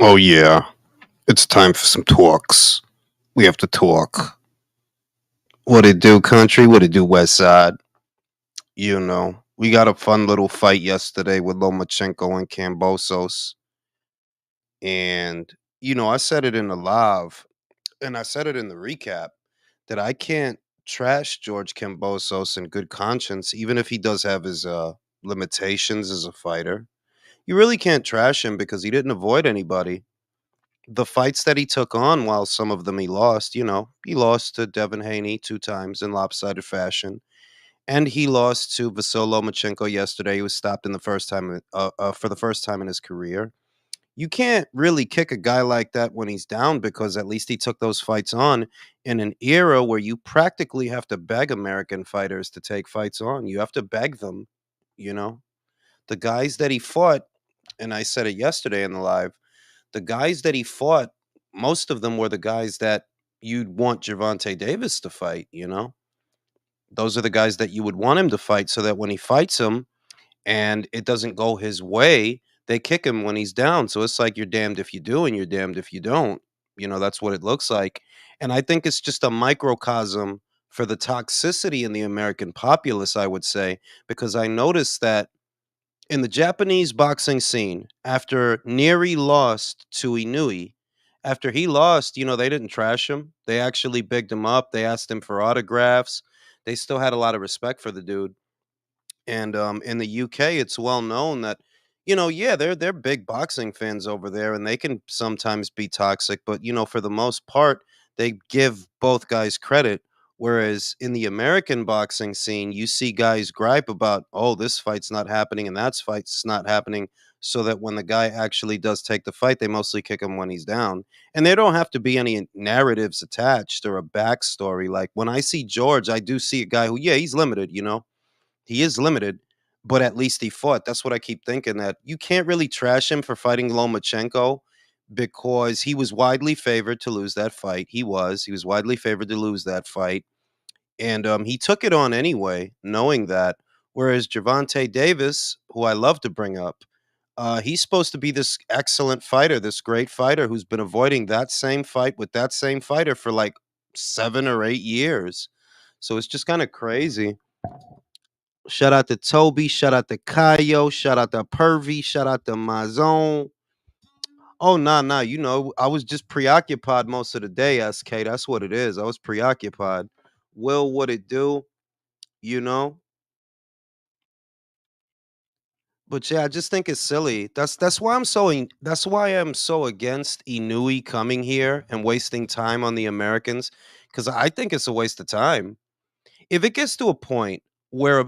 Oh yeah, it's time for some talks. We have to talk. What it do, country? What it do, West Side? We got a fun little fight yesterday with Lomachenko and Kambosos, and I said it in the live, and I said it in the recap that I can't trash George Kambosos in good conscience, even if he does have his limitations as a fighter. You really can't trash him because he didn't avoid anybody. The fights that he took on, while some of them he lost, he lost to Devin Haney 2 times in lopsided fashion, and he lost to Vasyl Lomachenko yesterday. He was stopped in the first time, for the first time in his career. You can't really kick a guy like that when he's down because at least he took those fights on in an era where you practically have to beg American fighters to take fights on. You have to beg them, you know? The guys that he fought, and I said it yesterday in the live, the guys that he fought, most of them were the guys that you'd want Gervonta Davis to fight. Those are the guys that you would want him to fight so that when he fights them and it doesn't go his way, they kick him when he's down. So it's like you're damned if you do and you're damned if you don't. That's what it looks like. And I think it's just a microcosm for the toxicity in the American populace, I would say, because I noticed that in the Japanese boxing scene, after Neri lost to Inoue, after he lost, they didn't trash him. They actually bigged him up. They asked him for autographs. They still had a lot of respect for the dude. And in the UK, it's well known that, yeah, they're big boxing fans over there, and they can sometimes be toxic, but for the most part, they give both guys credit. Whereas in the American boxing scene, you see guys gripe about, oh, this fight's not happening and that's fight's not happening. So that when the guy actually does take the fight, they mostly kick him when he's down. And there don't have to be any narratives attached or a backstory. Like when I see George, I do see a guy who, yeah, he's limited. He is limited, but at least he fought. That's what I keep thinking, that you can't really trash him for fighting Lomachenko because he was widely favored to lose that fight. He was widely favored to lose that fight, and he took it on anyway, knowing that. Whereas Gervonta Davis, who I love to bring up, he's supposed to be this excellent fighter, this great fighter who's been avoiding that same fight with that same fighter for like 7 or 8 years. So it's just kind of crazy. Shout out to Toby. Shout out to Kayo. Shout out to Pervy. Shout out to Mazone. Oh, nah, nah. I was just preoccupied most of the day, SK. That's what it is. I was preoccupied. Will, what it do? You know? But yeah, I just think it's silly. That's why I'm so against Inui coming here and wasting time on the Americans. Because I think it's a waste of time. If it gets to a point where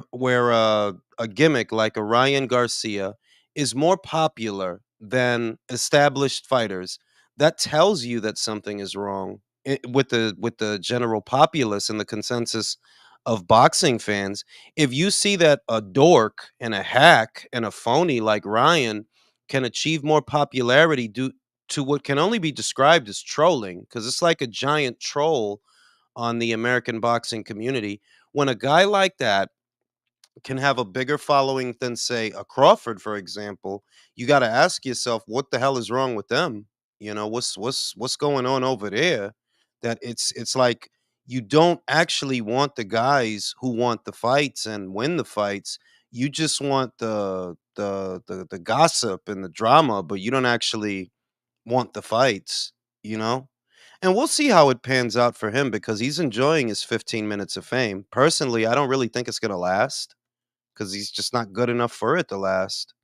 a gimmick like a Ryan Garcia is more popular than established fighters, that tells you that something is wrong with the general populace and the consensus of boxing fans. If you see that a dork and a hack and a phony like Ryan can achieve more popularity due to what can only be described as trolling, because it's like a giant troll on the American boxing community. When a guy like that can have a bigger following than, say, a Crawford, for example, you got to ask yourself, what the hell is wrong with them? What's going on over there? That it's like you don't actually want the guys who want the fights and win the fights. You just want the gossip and the drama, but you don't actually want the fights. You know. And we'll see how it pans out for him because he's enjoying his 15 minutes of fame. Personally, I don't really think it's going to last because he's just not good enough for it to last.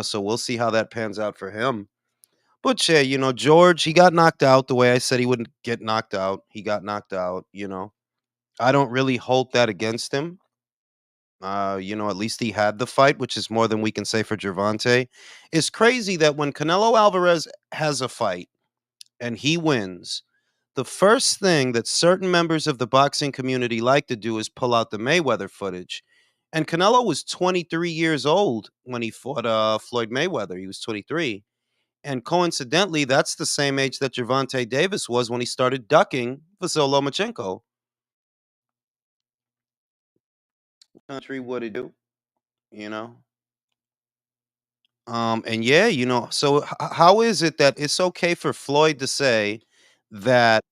So we'll see how that pans out for him. But yeah, George, he got knocked out the way I said he wouldn't get knocked out. He got knocked out. I don't really hold that against him. At least he had the fight, which is more than we can say for Gervonta. It's crazy that when Canelo Alvarez has a fight and he wins, the first thing that certain members of the boxing community like to do is pull out the Mayweather footage. And Canelo was 23 years old when he fought Floyd Mayweather. He was 23. And coincidentally, that's the same age that Gervonta Davis was when he started ducking Vasyl Lomachenko. Country, what it do? You know? And yeah, so how is it that it's okay for Floyd to say that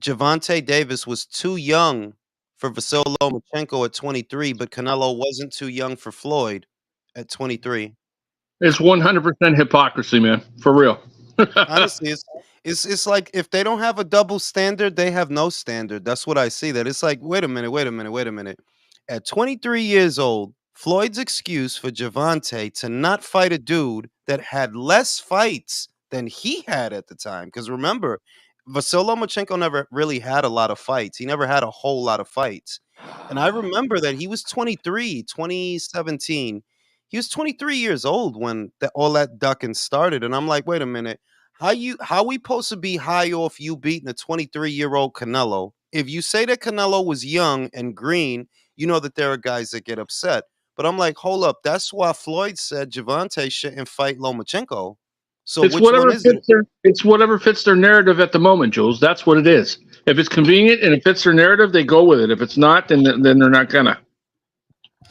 Gervonta Davis was too young for Vasyl Lomachenko at 23, but Canelo wasn't too young for Floyd at 23? It's 100% hypocrisy, man. For real. Honestly, it's like if they don't have a double standard, they have no standard. That's what I see. That it's like, wait a minute, wait a minute, wait a minute. At 23 years old, Floyd's excuse for Javante to not fight a dude that had less fights than he had at the time. Because remember, Vasyl Lomachenko never really had a lot of fights. He never had a whole lot of fights. And I remember that he was 23, 2017. He was 23 years old when all that ducking started, and I'm like, wait a minute, how we supposed to be high off you beating a 23-year-old Canelo? If you say that Canelo was young and green, you know that there are guys that get upset. But I'm like, hold up, that's why Floyd said Javante shouldn't fight Lomachenko. So It's which one whatever is it? fits their it's whatever fits their narrative at the moment, Jules. That's what it is. If it's convenient and it fits their narrative, they go with it. If it's not, then they're not gonna.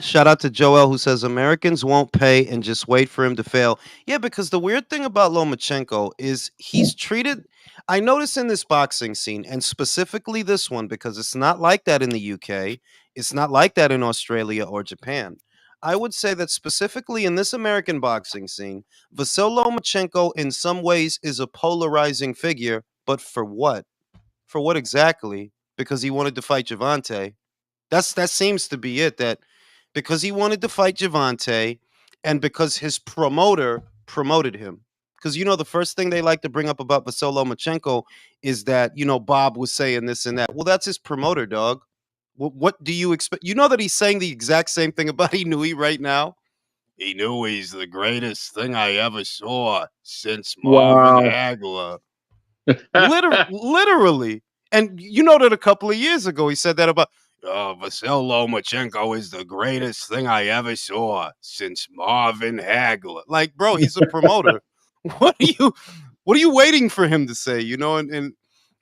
Shout out to Joel who says Americans won't pay and just wait for him to fail. Yeah, because the weird thing about Lomachenko is he's treated. I notice in this boxing scene, and specifically this one, because it's not like that in the UK, it's not like that in Australia or Japan. I would say that specifically in this American boxing scene, Vasyl Lomachenko in some ways is a polarizing figure, but for what? For what exactly? Because he wanted to fight Javante. That seems to be it. That because he wanted to fight Javante, and because his promoter promoted him. Because the first thing they like to bring up about Vasyl Lomachenko is that Bob was saying this and that. Well, that's his promoter, dog. What do you expect? You know that he's saying the exact same thing about Inoue right now. Inoue's the greatest thing I ever saw since Marvin Wow. Hagler. Literally. And you know that a couple of years ago he said that about Vasyl Lomachenko is the greatest thing I ever saw since Marvin Hagler. Like, bro, he's a promoter. What are you waiting for him to say? And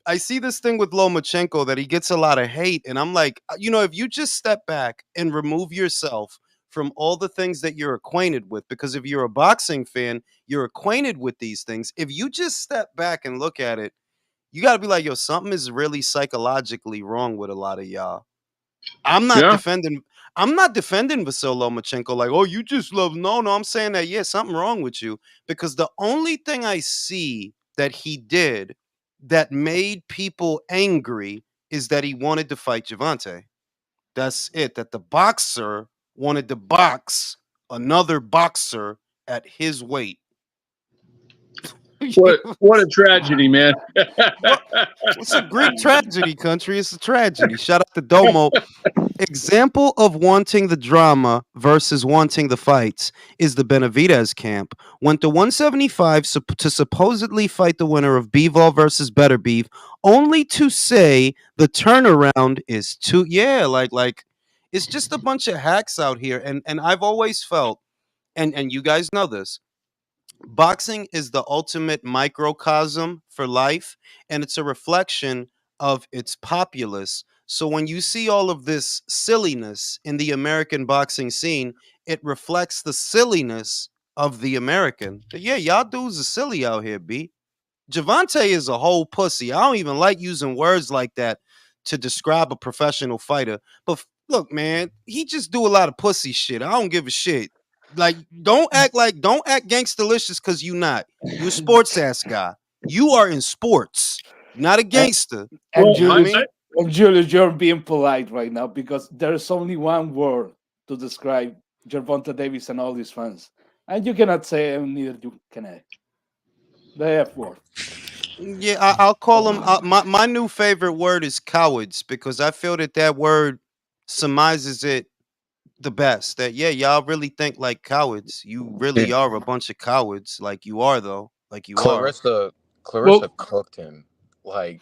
I see this thing with Lomachenko that he gets a lot of hate, and I'm like, if you just step back and remove yourself from all the things that you're acquainted with, because if you're a boxing fan, you're acquainted with these things. If you just step back and look at it, you got to be like, yo, something is really psychologically wrong with a lot of y'all. I'm not Yeah. defending. I'm not defending Vasyl Lomachenko like, oh, you just love. No, no, I'm saying that, yeah, something wrong with you. Because the only thing I see that he did that made people angry is that he wanted to fight Javante. That's it. That the boxer wanted to box another boxer at his weight. What a tragedy, man. What? It's a Greek tragedy, country. It's a tragedy. Shout out to Domo. Example of wanting the drama versus wanting the fights is the Benavidez camp. Went to 175 to supposedly fight the winner of Bivol versus Better Beef, only to say the turnaround is too. Yeah, like it's just a bunch of hacks out here, and I've always felt, and you guys know this, boxing is the ultimate microcosm for life, and it's a reflection of its populace. So when you see all of this silliness in the American boxing scene, it reflects the silliness of the American. Yeah, y'all dudes are silly out here, B. Javante is a whole pussy. I don't even like using words like that to describe a professional fighter. But look, man, he just do a lot of pussy shit. I don't give a shit. Like, don't act gangstalicious because you not. You a sports ass guy. You are in sports. You're not a And, gangster. and Well, You know what I Julius, mean? and Julius, you're being polite right now because there's only one word to describe Gervonta Davis and all his fans, and you cannot say, and neither you can I. The F word. Yeah, I'll call them. My new favorite word is cowards because I feel that that word surmises it the best. That yeah, y'all really think like cowards. You Did really are a bunch of cowards. Like you are though. Like you are. Clarissa well, cooked him. Like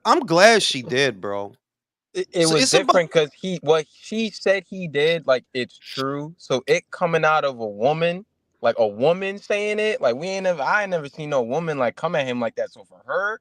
I'm glad she did, bro. it So was it's about different because he what she said he did, like it's true. So it coming out of a woman, like a woman saying it, like I ain't never seen no woman like come at him like that. So for her,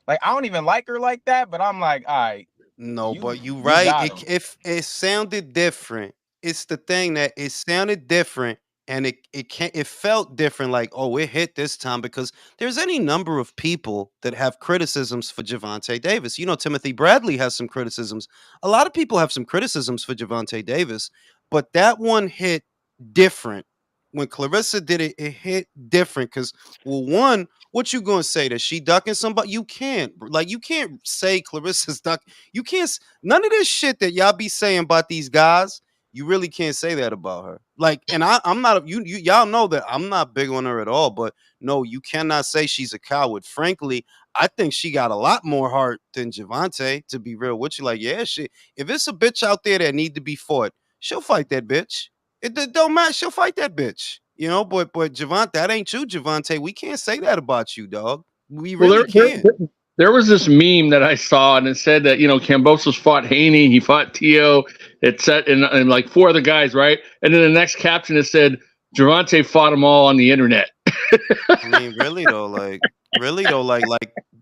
like I don't even like her like that, but I'm like, all right, no, but you you right. got It him. if it sounded different. It's the thing that it sounded different and it felt different, like, oh, it hit this time, because there's any number of people that have criticisms for Gervonta Davis. Timothy Bradley has some criticisms. A lot of people have some criticisms for Gervonta Davis, but that one hit different. When Clarissa did it, it hit different because, well, one, what you gonna say, that she ducking somebody? You can't, like, you can't say Clarissa's duck. You can't. None of this shit that y'all be saying about these guys. You really can't say that about her. Like, and I'm not. Y'all know that I'm not big on her at all. But no, you cannot say she's a coward. Frankly, I think she got a lot more heart than Gervonta. To be real with you, like, yeah, shit. If it's a bitch out there that need to be fought, she'll fight that bitch. It don't matter. She'll fight that bitch. But Gervonta, that ain't you, Gervonta. We can't say that about you, dog. We Well, really can't. there was this meme that I saw, and it said that Kambosos fought Haney, he fought Tio, it said, and like four other guys, right? And then the next caption it said Gervonta fought them all on the internet. I mean, really though, like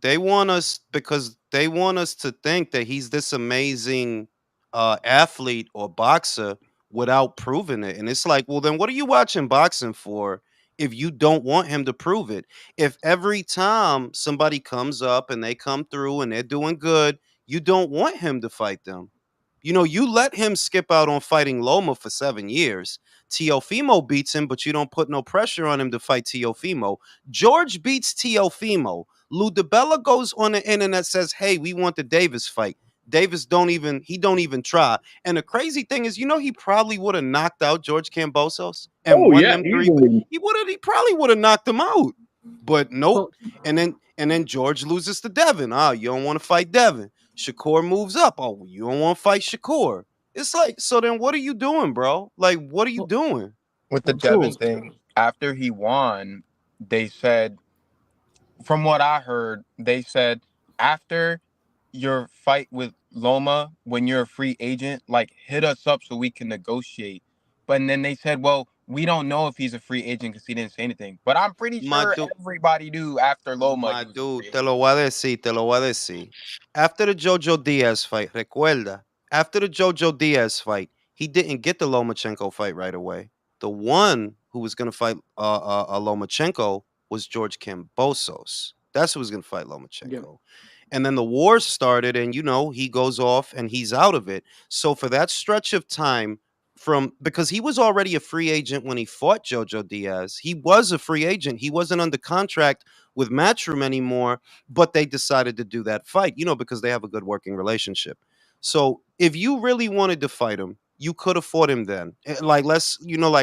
they want us, because they want us to think that he's this amazing athlete or boxer without proving it. And it's like, well, then what are you watching boxing for if you don't want him to prove it? If every time somebody comes up and they come through and they're doing good, you don't want him to fight them. You let him skip out on fighting Loma for 7 years. Teofimo beats him, but you don't put no pressure on him to fight Teofimo. George beats Teofimo. Lou DiBella goes on the internet, says, hey, we want the Davis fight. Davis don't even try. And the crazy thing is, he probably would have knocked out George Kambosos and won them 3. He probably would have knocked him out. But nope. And then George loses to Devin. You don't want to fight Devin. Shakur moves up. Oh, you don't want to fight Shakur. It's like, so then what are you doing, bro? Like, what are you doing? With the Devin thing, after he won, they said, from what I heard, they said, after your fight with Loma, when you're a free agent, like, hit us up so we can negotiate. But then they said, well, we don't know if he's a free agent because he didn't say anything. But I'm pretty sure everybody knew after Loma. My dude, te lo voy a decir. After the Jojo Diaz fight, recuerda, after the Jojo Diaz fight, he didn't get the Lomachenko fight right away. The one who was going to fight Lomachenko was George Kambosos. That's who was going to fight Lomachenko. Yeah. And then the war started, and he goes off and he's out of it. So for that stretch of time, because he was already a free agent when he fought Jojo Diaz. He was a free agent. He wasn't under contract with Matchroom anymore, but they decided to do that fight, because they have a good working relationship. So if you really wanted to fight him, you could have fought him then. Like, let's,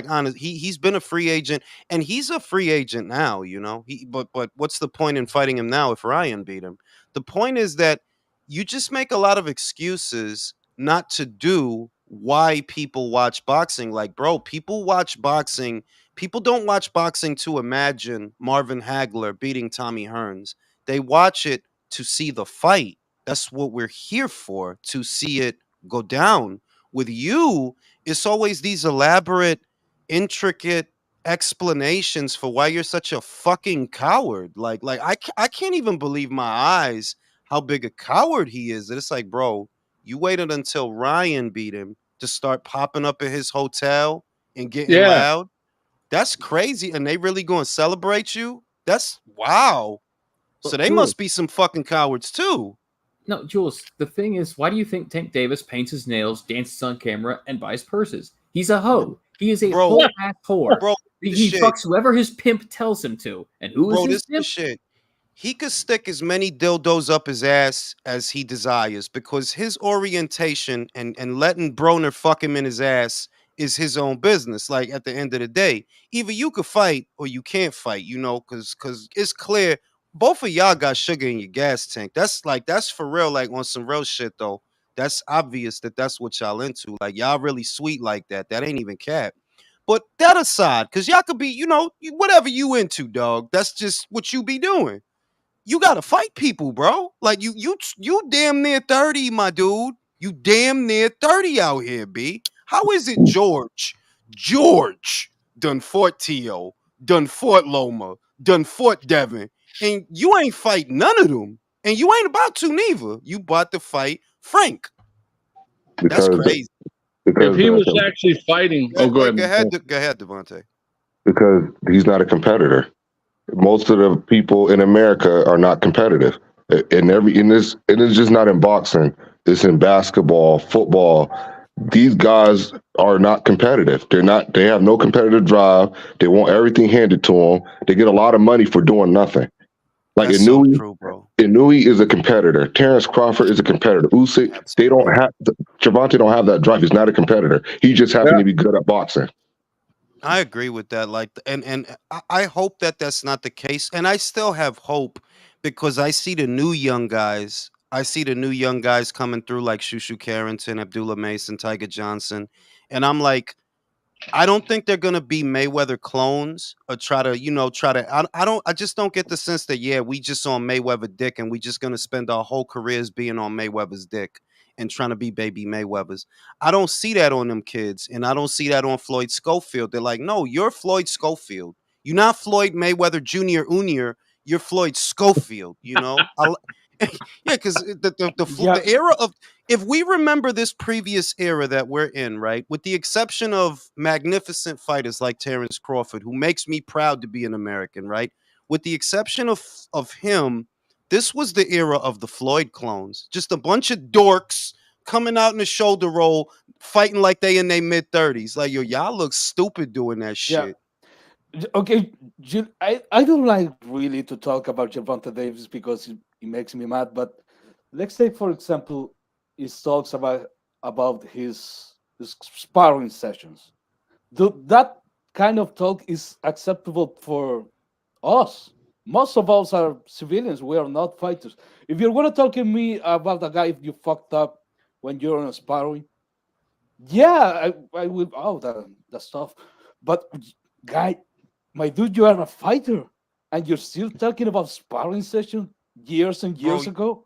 honest, he's been a free agent, and he's a free agent now, but what's the point in fighting him now if Ryan beat him? The point is that you just make a lot of excuses not to do why people watch boxing. Like, bro, people watch boxing. People don't watch boxing to imagine Marvin Hagler beating Tommy Hearns. They watch it to see the fight. That's what we're here for, to see it go down. With you, it's always these elaborate, intricate explanations for why you're such a fucking coward. Like I can't even believe my eyes how big a coward he is. It's like, bro, you waited until Ryan beat him to start popping up at his hotel and getting loud. That's crazy. And they really going to celebrate you? That's wow. So they must be some fucking cowards too. No, Jules, the thing is, why do you think Tank Davis paints his nails, dances on camera, and buys purses? He's a hoe. He is a whole-ass whore. Bro, he fucks whoever his pimp tells him to. And who is his pimp? Shit. He could stick as many dildos up his ass as he desires, because his orientation and letting Broner fuck him in his ass is his own business. Like, at the end of the day, either you could fight or you can't fight, because it's clear both of y'all got sugar in your gas tank. That's for real, like, on some real shit though. That's obvious that's what y'all into. Like, y'all really sweet like that. That ain't even cap. But that aside, because y'all could be, whatever you into, dog. That's just what you be doing. You gotta fight people, bro. Like, you damn near 30, my dude. You damn near 30 out here, B. How is it George done fought Tio, done fought Loma, done fought Devin, and you ain't fight none of them, and you ain't about to neither. You about to fight Frank. That's crazy. If he was actually fighting, go ahead, Devontae. because he's not a competitor. Most of the people in America are not competitive. And it's just not in boxing. It's in basketball, football. These guys are not competitive. They have no competitive drive. They want everything handed to them. They get a lot of money for doing nothing. Like That's so Inoue, true, bro. Inoue is a competitor. Terrence Crawford is a competitor. Usyk, they don't Absolutely. have Gervonta don't have that drive. He's not a competitor. He just happened to be good at boxing. I agree with that. Like, and I hope that that's not the case. And I still have hope because I see the new young guys. I see the new young guys coming through like Shushu Carrington, Abdullah Mason, Tiger Johnson, and I'm like, I don't think they're gonna be Mayweather clones or try to, try to. I don't. I just don't get the sense that yeah, we just on Mayweather dick and we just gonna spend our whole careers being on Mayweather's dick and trying to be baby Mayweather's. I don't see that on them kids, and I don't see that on Floyd Schofield. They're like, no, you're Floyd Schofield. You're not Floyd Mayweather Jr. Unior. You're Floyd Schofield. Yeah, because Yeah, the era of if we remember this previous era that we're in, right, with the exception of magnificent fighters like Terrence Crawford, who makes me proud to be an American, right? With the exception of him, this was the era of the Floyd clones. Just a bunch of dorks coming out in the shoulder roll, fighting like they in their mid-30s. Like, yo, y'all look stupid doing that yeah. shit. Okay, I don't like really to talk about Gervonta Davis because he makes me mad. But let's take, for example, his talks about his sparring sessions. That kind of talk is acceptable for us. Most of us are civilians. We are not fighters. If you're going to talk to me about a guy if you fucked up when you're on a sparring, yeah, I will. Oh, that's tough. But guy, my dude, you are a fighter, and you're still talking about sparring session years and Bro, years ago.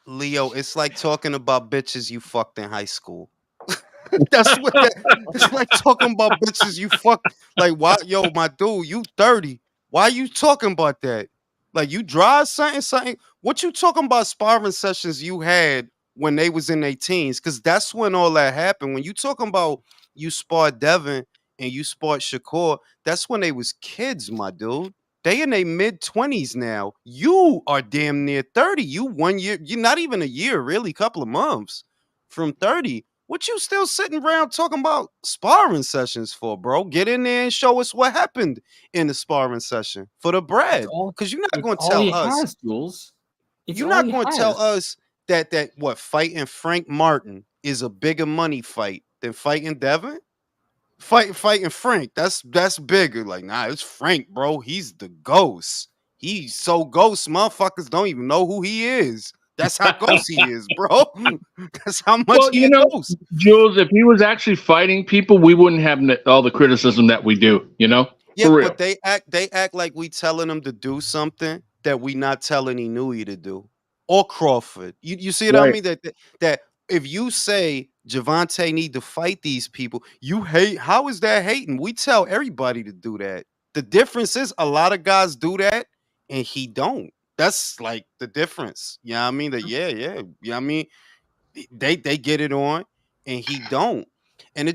Leo, it's like talking about bitches you fucked in high school. That's what that. It's like talking about bitches you fuck. Like, why, yo, my dude, you 30. Why you talking about that? Like, you drive something. What you talking about sparring sessions you had when they was in their teens? Because that's when all that happened. When you talking about you sparred Devin and you sparred Shakur, that's when they was kids, my dude. They in their mid-20s now. You are damn near 30. You 1 year, you not even a year, really, couple of months from 30. What you still sitting around talking about sparring sessions for, bro? Get in there and show us what happened in the sparring session for the It's bread. all Because you're not it's going to all tell he us. has, Jules. It's You're all not he going to tell has. us that what fighting Frank Martin is a bigger money fight than fighting Devin. Fighting Frank. That's bigger. Like, nah, it's Frank, bro. He's the ghost. He's so ghost, motherfuckers don't even know who he is. That's how ghost he is, bro. That's how much Well, he a ghost. Jules, if he was actually fighting people, we wouldn't have all the criticism that we do. Yeah, For real. but they act like we telling him to do something that we not telling Inoue to do. Or Crawford. You see what I Right. mean? That if you say Gervonta need to fight these people, you hate. How is that hating? We tell everybody to do that. The difference is a lot of guys do that and he don't. That's like the difference. You know what I mean? That yeah. You know what I mean? They get it on and he don't. And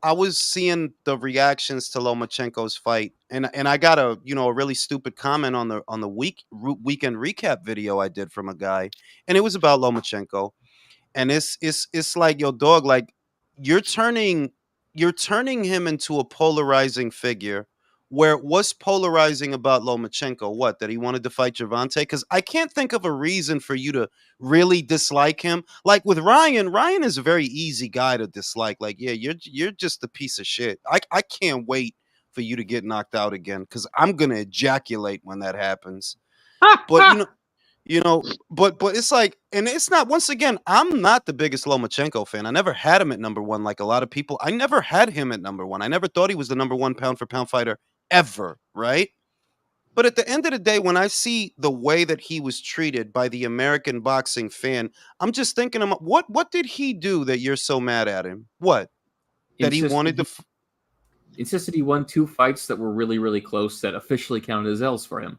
I was seeing the reactions to Lomachenko's fight, and I got a really stupid comment on the weekend recap video I did from a guy, and it was about Lomachenko, and it's like, yo, dog, like you're turning you're turning him into a polarizing figure. Where what's polarizing about Lomachenko? What, that he wanted to fight Gervonta? Because I can't think of a reason for you to really dislike him. Like with Ryan, Ryan is a very easy guy to dislike. Like, yeah, you're just a piece of shit. I can't wait for you to get knocked out again because I'm gonna ejaculate when that happens. But but it's like, and it's not, once again, I'm not the biggest Lomachenko fan. I never had him at number one like a lot of people. I never had him at number one. I never thought he was the number one pound for pound fighter ever, right? But at the end of the day, when I see the way that he was treated by the American boxing fan, I'm just thinking, what did he do that you're so mad at him? What? That he wanted to Insisted he won 2 fights that were really, really close that officially counted as L's for him.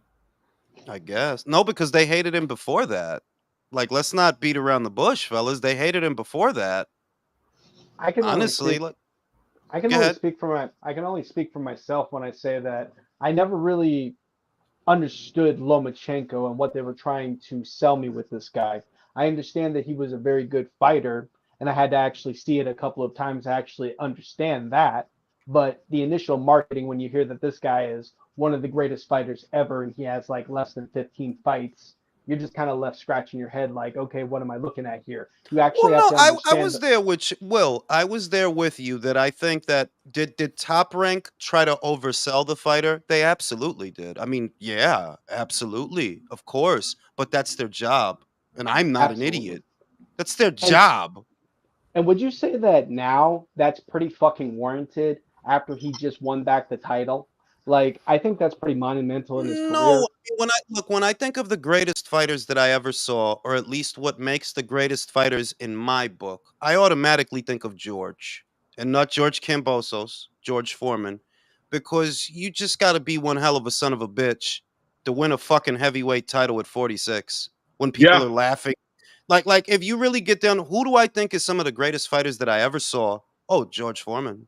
I guess. No, because they hated him before that. Like, let's not beat around the bush, fellas. They hated him before that. I can only Honestly, speak. like, I can Go only ahead. speak for I can only speak for myself when I say that I never really understood Lomachenko and what they were trying to sell me with this guy. I understand that he was a very good fighter, and I had to actually see it a couple of times to actually understand that. But the initial marketing, when you hear that this guy is one of the greatest fighters ever and he has like less than 15 fights, you're just kind of left scratching your head like, okay, what am I looking at here? You Well, actually have no, to I understand. was there with Will. I was there with you that I think that did Top Rank try to oversell the fighter? They absolutely did. I mean, yeah, absolutely, of course, but that's their job, and I'm not an Absolutely. idiot. That's their And job. And would you say that now that's pretty fucking warranted after he just won back the title? Like, I think that's pretty monumental in his No, career. when I think of the greatest fighters that I ever saw, or at least what makes the greatest fighters in my book, I automatically think of George, and not George Kambosos, George Foreman, because you just got to be one hell of a son of a bitch to win a fucking heavyweight title at 46 when people Yeah. are laughing. Like if you really get down, who do I think is some of the greatest fighters that I ever saw? Oh, George Foreman.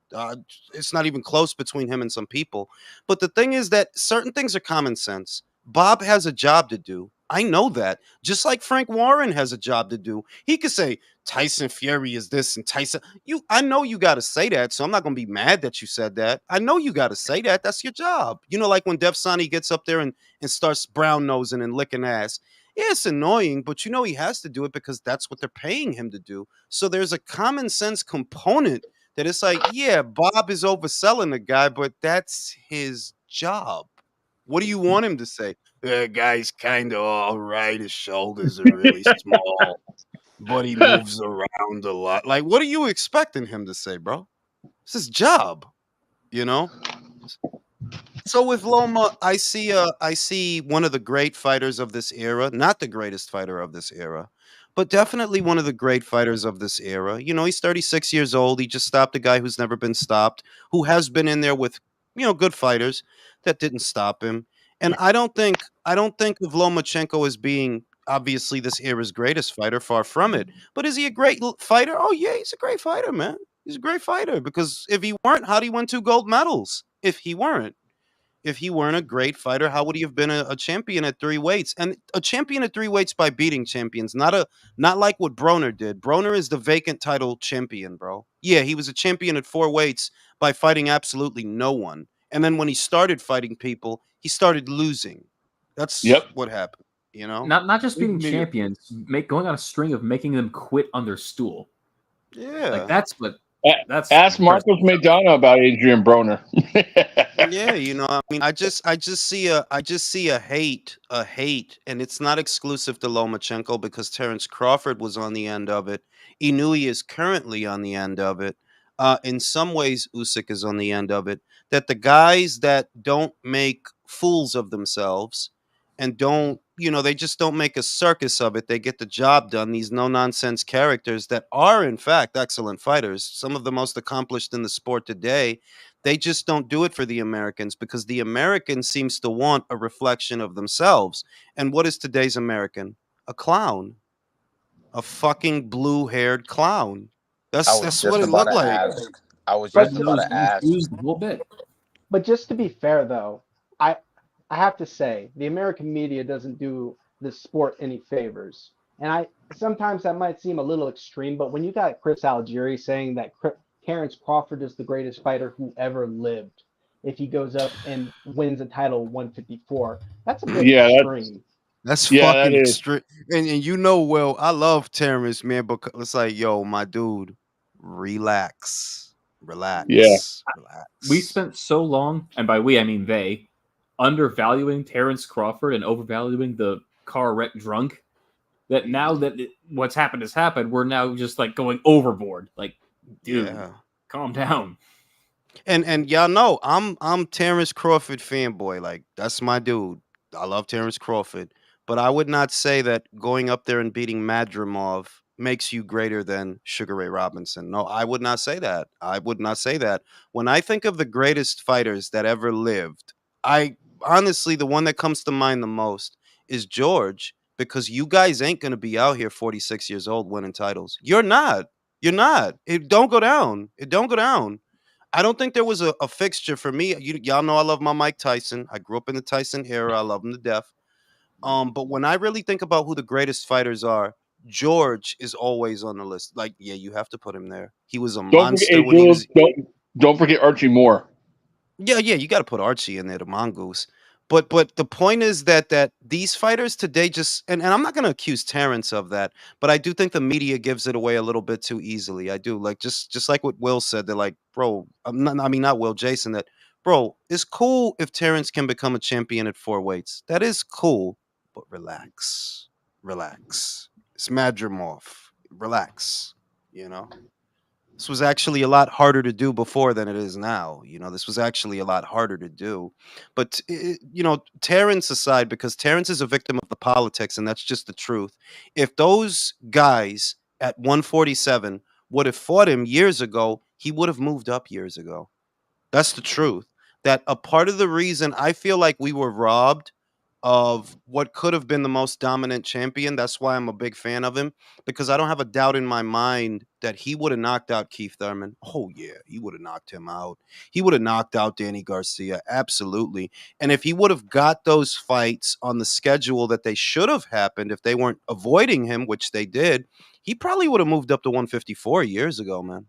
It's not even close between him and some people. But the thing is that certain things are common sense. Bob has a job to do. I know that. Just like Frank Warren has a job to do. He could say Tyson Fury is this and Tyson. I know you got to say that, so I'm not going to be mad that you said that. I know you got to say that. That's your job. You know, like when Def Sonny gets up there and starts brown nosing and licking ass. Yeah, it's annoying, but you know he has to do it because that's what they're paying him to do. So there's a common sense component that it's like, yeah, Bob is overselling the guy, but that's his job. What do you want him to say? The guy's kind of all right. His shoulders are really small, but he moves around a lot. Like, what are you expecting him to say, bro? It's his job, you know? So with Loma, I see one of the great fighters of this era, not the greatest fighter of this era, but definitely one of the great fighters of this era. You know, he's 36 years old. He just stopped a guy who's never been stopped, who has been in there with, good fighters that didn't stop him. And I don't think of Lomachenko as being obviously this era's greatest fighter, far from it. But is he a great fighter? Oh yeah, he's a great fighter, man. He's a great fighter because if he weren't, how'd he win 2 gold medals? If he weren't a great fighter, how would he have been a champion at 3 weights? And a champion at 3 weights by beating champions, not like what Broner did. Broner is the vacant title champion, bro. Yeah, he was a champion at 4 weights by fighting absolutely no one. And then when he started fighting people, he started losing. That's Yep. what happened, you know? Not just beating Maybe- champions, going on a string of making them quit on their stool. Yeah. Like that's what A- that's Ask impressive. Marcos Maidana about Adrian Broner. Yeah, I mean, I just see a hate, and it's not exclusive to Lomachenko because Terrence Crawford was on the end of it. Inoue is currently on the end of it. In some ways, Usyk is on the end of it. That the guys that don't make fools of themselves and don't, they just don't make a circus of it. They get the job done. These no nonsense characters that are, in fact, excellent fighters, some of the most accomplished in the sport today. They just don't do it for the Americans because the American seems to want a reflection of themselves. And what is today's American? A clown. A fucking blue-haired clown. I That's was that's what just it about looked to like. ask. I was But just Red about nose, to ask. confused the whole bit. But just to be fair, though, I I have to say the American media doesn't do the sport any favors, and I sometimes that might seem a little extreme. But when you got Chris Algieri saying that Terrence Crawford is the greatest fighter who ever lived, if he goes up and wins a title 154, that's a bit Yeah, extreme. That's that fucking is. extreme. And well, I love Terrence, man, because it's like, yo, my dude, relax. Yeah. Relax. We Relax. spent so long, and by we I mean they, undervaluing Terrence Crawford and overvaluing the car wreck drunk. That now that what's happened has happened, we're now just like going overboard. Like, dude, Yeah. calm down. And y'all know I'm Terrence Crawford fanboy. Like that's my dude. I love Terrence Crawford, but I would not say that going up there and beating Madrimov makes you greater than Sugar Ray Robinson. No, I would not say that. I would not say that. When I think of the greatest fighters that ever lived, I honestly the one that comes to mind the most is George because you guys ain't going to be out here 46 years old winning titles. You're not. You're not. It don't go down. It don't go down. I don't think there was a fixture for me. Y'all know I love my Mike Tyson. I grew up in the Tyson era. I love him to death. But when I really think about who the greatest fighters are, George is always on the list. Like, yeah, you have to put him there. He was a Don't forget, monster hey, when he Jules, was. don't forget Archie Moore. Yeah, you got to put Archie in there, the mongoose. But the point is that these fighters today just and I'm not going to accuse Terrence of that, but I do think the media gives it away a little bit too easily. I do like just like what Will said. They're like, bro, I mean not Will, Jason. That bro, it's cool if Terrence can become a champion at 4 weights. That is cool, but relax. It's Madrimov. Relax. You know. This was actually a lot harder to do before than it is now. This was actually a lot harder to do. But, Terrence aside, because Terrence is a victim of the politics, and that's just the truth. If those guys at 147 would have fought him years ago, he would have moved up years ago. That's the truth. That a part of the reason I feel like we were robbed of what could have been the most dominant champion. That's why I'm a big fan of him, because I don't have a doubt in my mind that he would have knocked out Keith Thurman. Oh yeah, he would have knocked him out. He would have knocked out Danny Garcia, absolutely. And if he would have got those fights on the schedule that they should have happened, if they weren't avoiding him, which they did, he probably would have moved up to 154 years ago, man.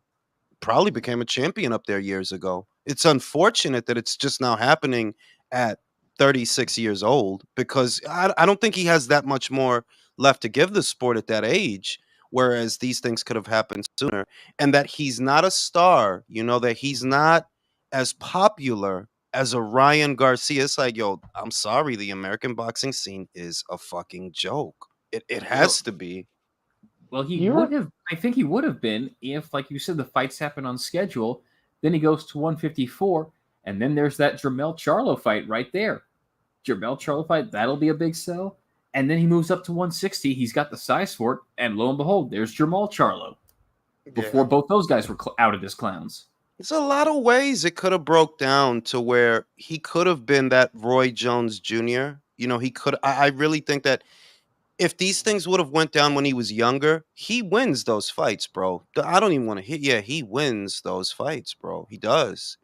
Probably became a champion up there years ago. It's unfortunate that it's just now happening at 36 years old, because I don't think he has that much more left to give the sport at that age, whereas these things could have happened sooner. And that he's not a star, that he's not as popular as a Ryan Garcia. It's like, yo, I'm sorry, the American boxing scene is a fucking joke. It Well, has to be. well, he You would were have. I think he would have been if, like you said, the fights happen on schedule. Then he goes to 154, and then there's that Jermell Charlo fight right there. Jermell Charlo fight, that'll be a big sell. And then he moves up to 160. He's got the size for it, and lo and behold, there's Jermall Charlo. Before both those guys were outed as clowns. There's a lot of ways it could have broke down to where he could have been that Roy Jones Jr. He could. I really think that if these things would have went down when he was younger, he wins those fights, bro. I don't even want to hit. Yeah, he wins those fights, bro. He does.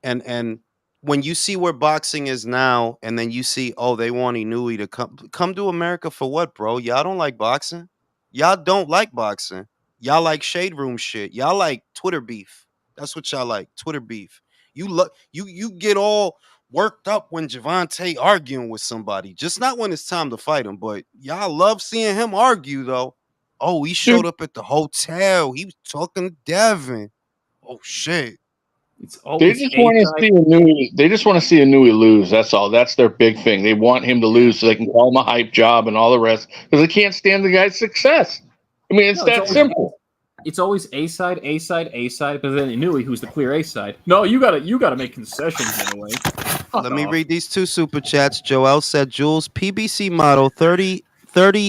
And when you see where boxing is now, and then you see, oh, they want Inoue to come to America for what, bro? Y'all don't like boxing. Y'all don't like boxing. Y'all like shade room shit. Y'all like Twitter beef. That's what y'all like. Twitter beef. You get all worked up when Gervonta arguing with somebody. Just not when it's time to fight him, but y'all love seeing him argue though. Oh, he showed up at the hotel. He was talking to Devin. Oh shit. It's They always just a want to side. see Inoue. They just want to see Inoue lose. That's all. That's their big thing. They want him to lose so they can call him a hype job and all the rest because they can't stand the guy's success. I mean, it's No, that simple. It's always A side, A side, A side, but then Inouye, who's the clear A side. No, you gotta make concessions in a way. Let me read these two super chats. Joel said, Jules, PBC model 30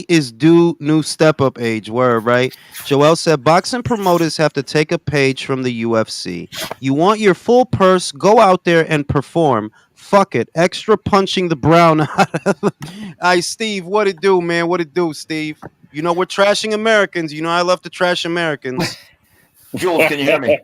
is due new step up age. Word, right? Joel said, boxing promoters have to take a page from the UFC. You want your full purse, go out there and perform. Fuck it. Extra punching the brown out of. Hey, Steve, what it do, man? What it do, Steve? We're trashing Americans. I love to trash Americans. Jules, can you hear me?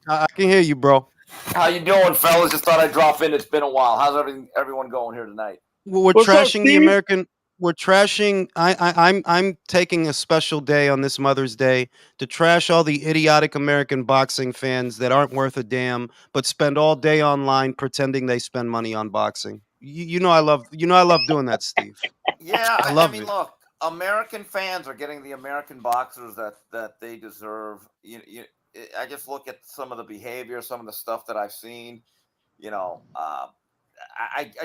I can hear you, bro. How you doing, fellas? Just thought I'd drop in. It's been a while. How's everyone going here tonight? Well, we're What's up, trashing the Steve? American. We're trashing. I'm taking a special day on this Mother's Day to trash all the idiotic American boxing fans that aren't worth a damn, but spend all day online pretending they spend money on boxing. I love. I love doing that, Steve. Yeah, I I love mean, it. look, American fans are getting the American boxers that they deserve. I just look at some of the behavior, some of the stuff that I've seen. You know,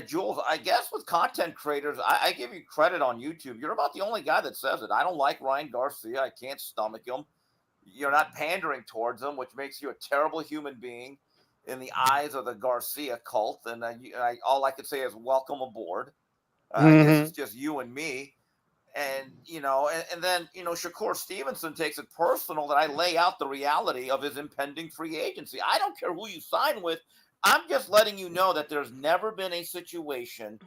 Jules, I guess with content creators, I give you credit on YouTube. You're about the only guy that says it. I don't like Ryan Garcia. I can't stomach him. You're not pandering towards him, which makes you a terrible human being in the eyes of the Garcia cult. And all I could say is welcome aboard. I guess it's just you and me. And, and then, Shakur Stevenson takes it personal that I lay out the reality of his impending free agency. I don't care who you sign with. I'm just letting you know that there's never been a situation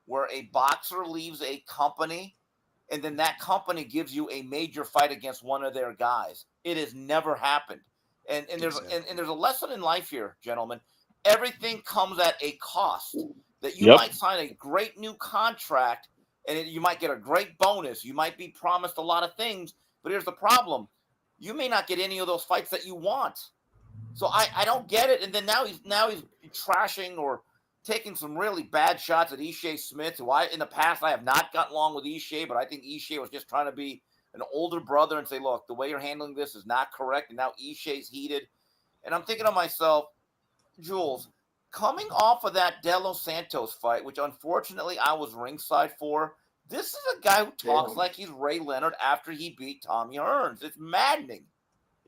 where a boxer leaves a company and then that company gives you a major fight against one of their guys. It has never happened. And there's a lesson in life here, gentlemen. Everything comes at a cost. That you might sign a great new contract, and you might get a great bonus. You might be promised a lot of things, but here's the problem: you may not get any of those fights that you want. So I don't get it. And then now he's trashing or taking some really bad shots at Ishe Smith, who in the past I have not gotten along with Ishe, but I think Ishe was just trying to be an older brother and say, look, the way you're handling this is not correct. And now Ishe's heated. And I'm thinking to myself, Jules, coming off of that De Los Santos fight, which unfortunately I was ringside for, this is a guy who talks like he's Ray Leonard after he beat Tommy Hearns. It's maddening.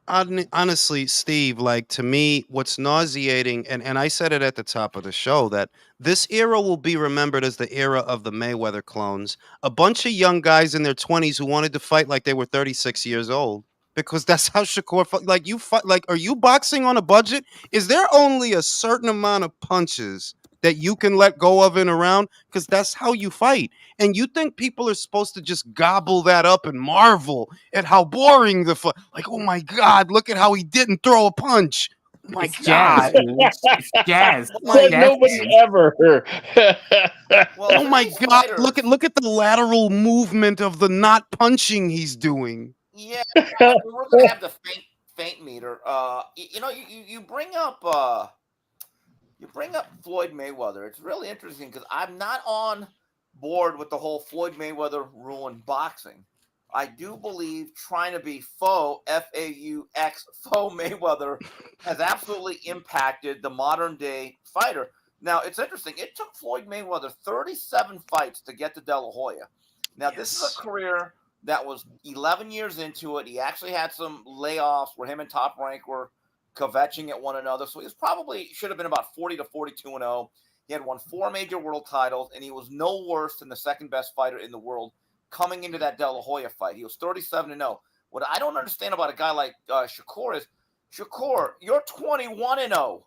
Honestly, Steve, like, to me, what's nauseating, and I said it at the top of the show, that this era will be remembered as the era of the Mayweather clones. A bunch of young guys in their 20s who wanted to fight like they were 36 years old. Because that's how Shakur fought. Like, you fight, like, are you boxing on a budget? Is there only a certain amount of punches that you can let go of in a round? Because that's how you fight. And you think people are supposed to just gobble that up and marvel at how boring the fight? Like, oh my God, look at how he didn't throw a punch. Oh my It's jazz, God. fool. It's jazz. But Jazz nobody hands. ever. Well, Oh my today's God, fighters- look at the lateral movement of the not punching he's doing. Yeah, I mean, we're gonna have the faint meter. You bring up Floyd Mayweather. It's really interesting because I'm not on board with the whole Floyd Mayweather ruined boxing. I do believe trying to be faux FAUX faux Mayweather has absolutely impacted the modern day fighter. Now it's interesting. It took Floyd Mayweather 37 fights to get to De La Hoya. Now this is a career that was 11 years into it. He actually had some layoffs where him and Top Rank were kvetching at one another. So he was probably should have been about 40 to 42-0. He had won 4 major world titles, and he was no worse than the second best fighter in the world coming into that De La Hoya fight. He was 37-0. What I don't understand about a guy like Shakur is, Shakur, you're 21-0.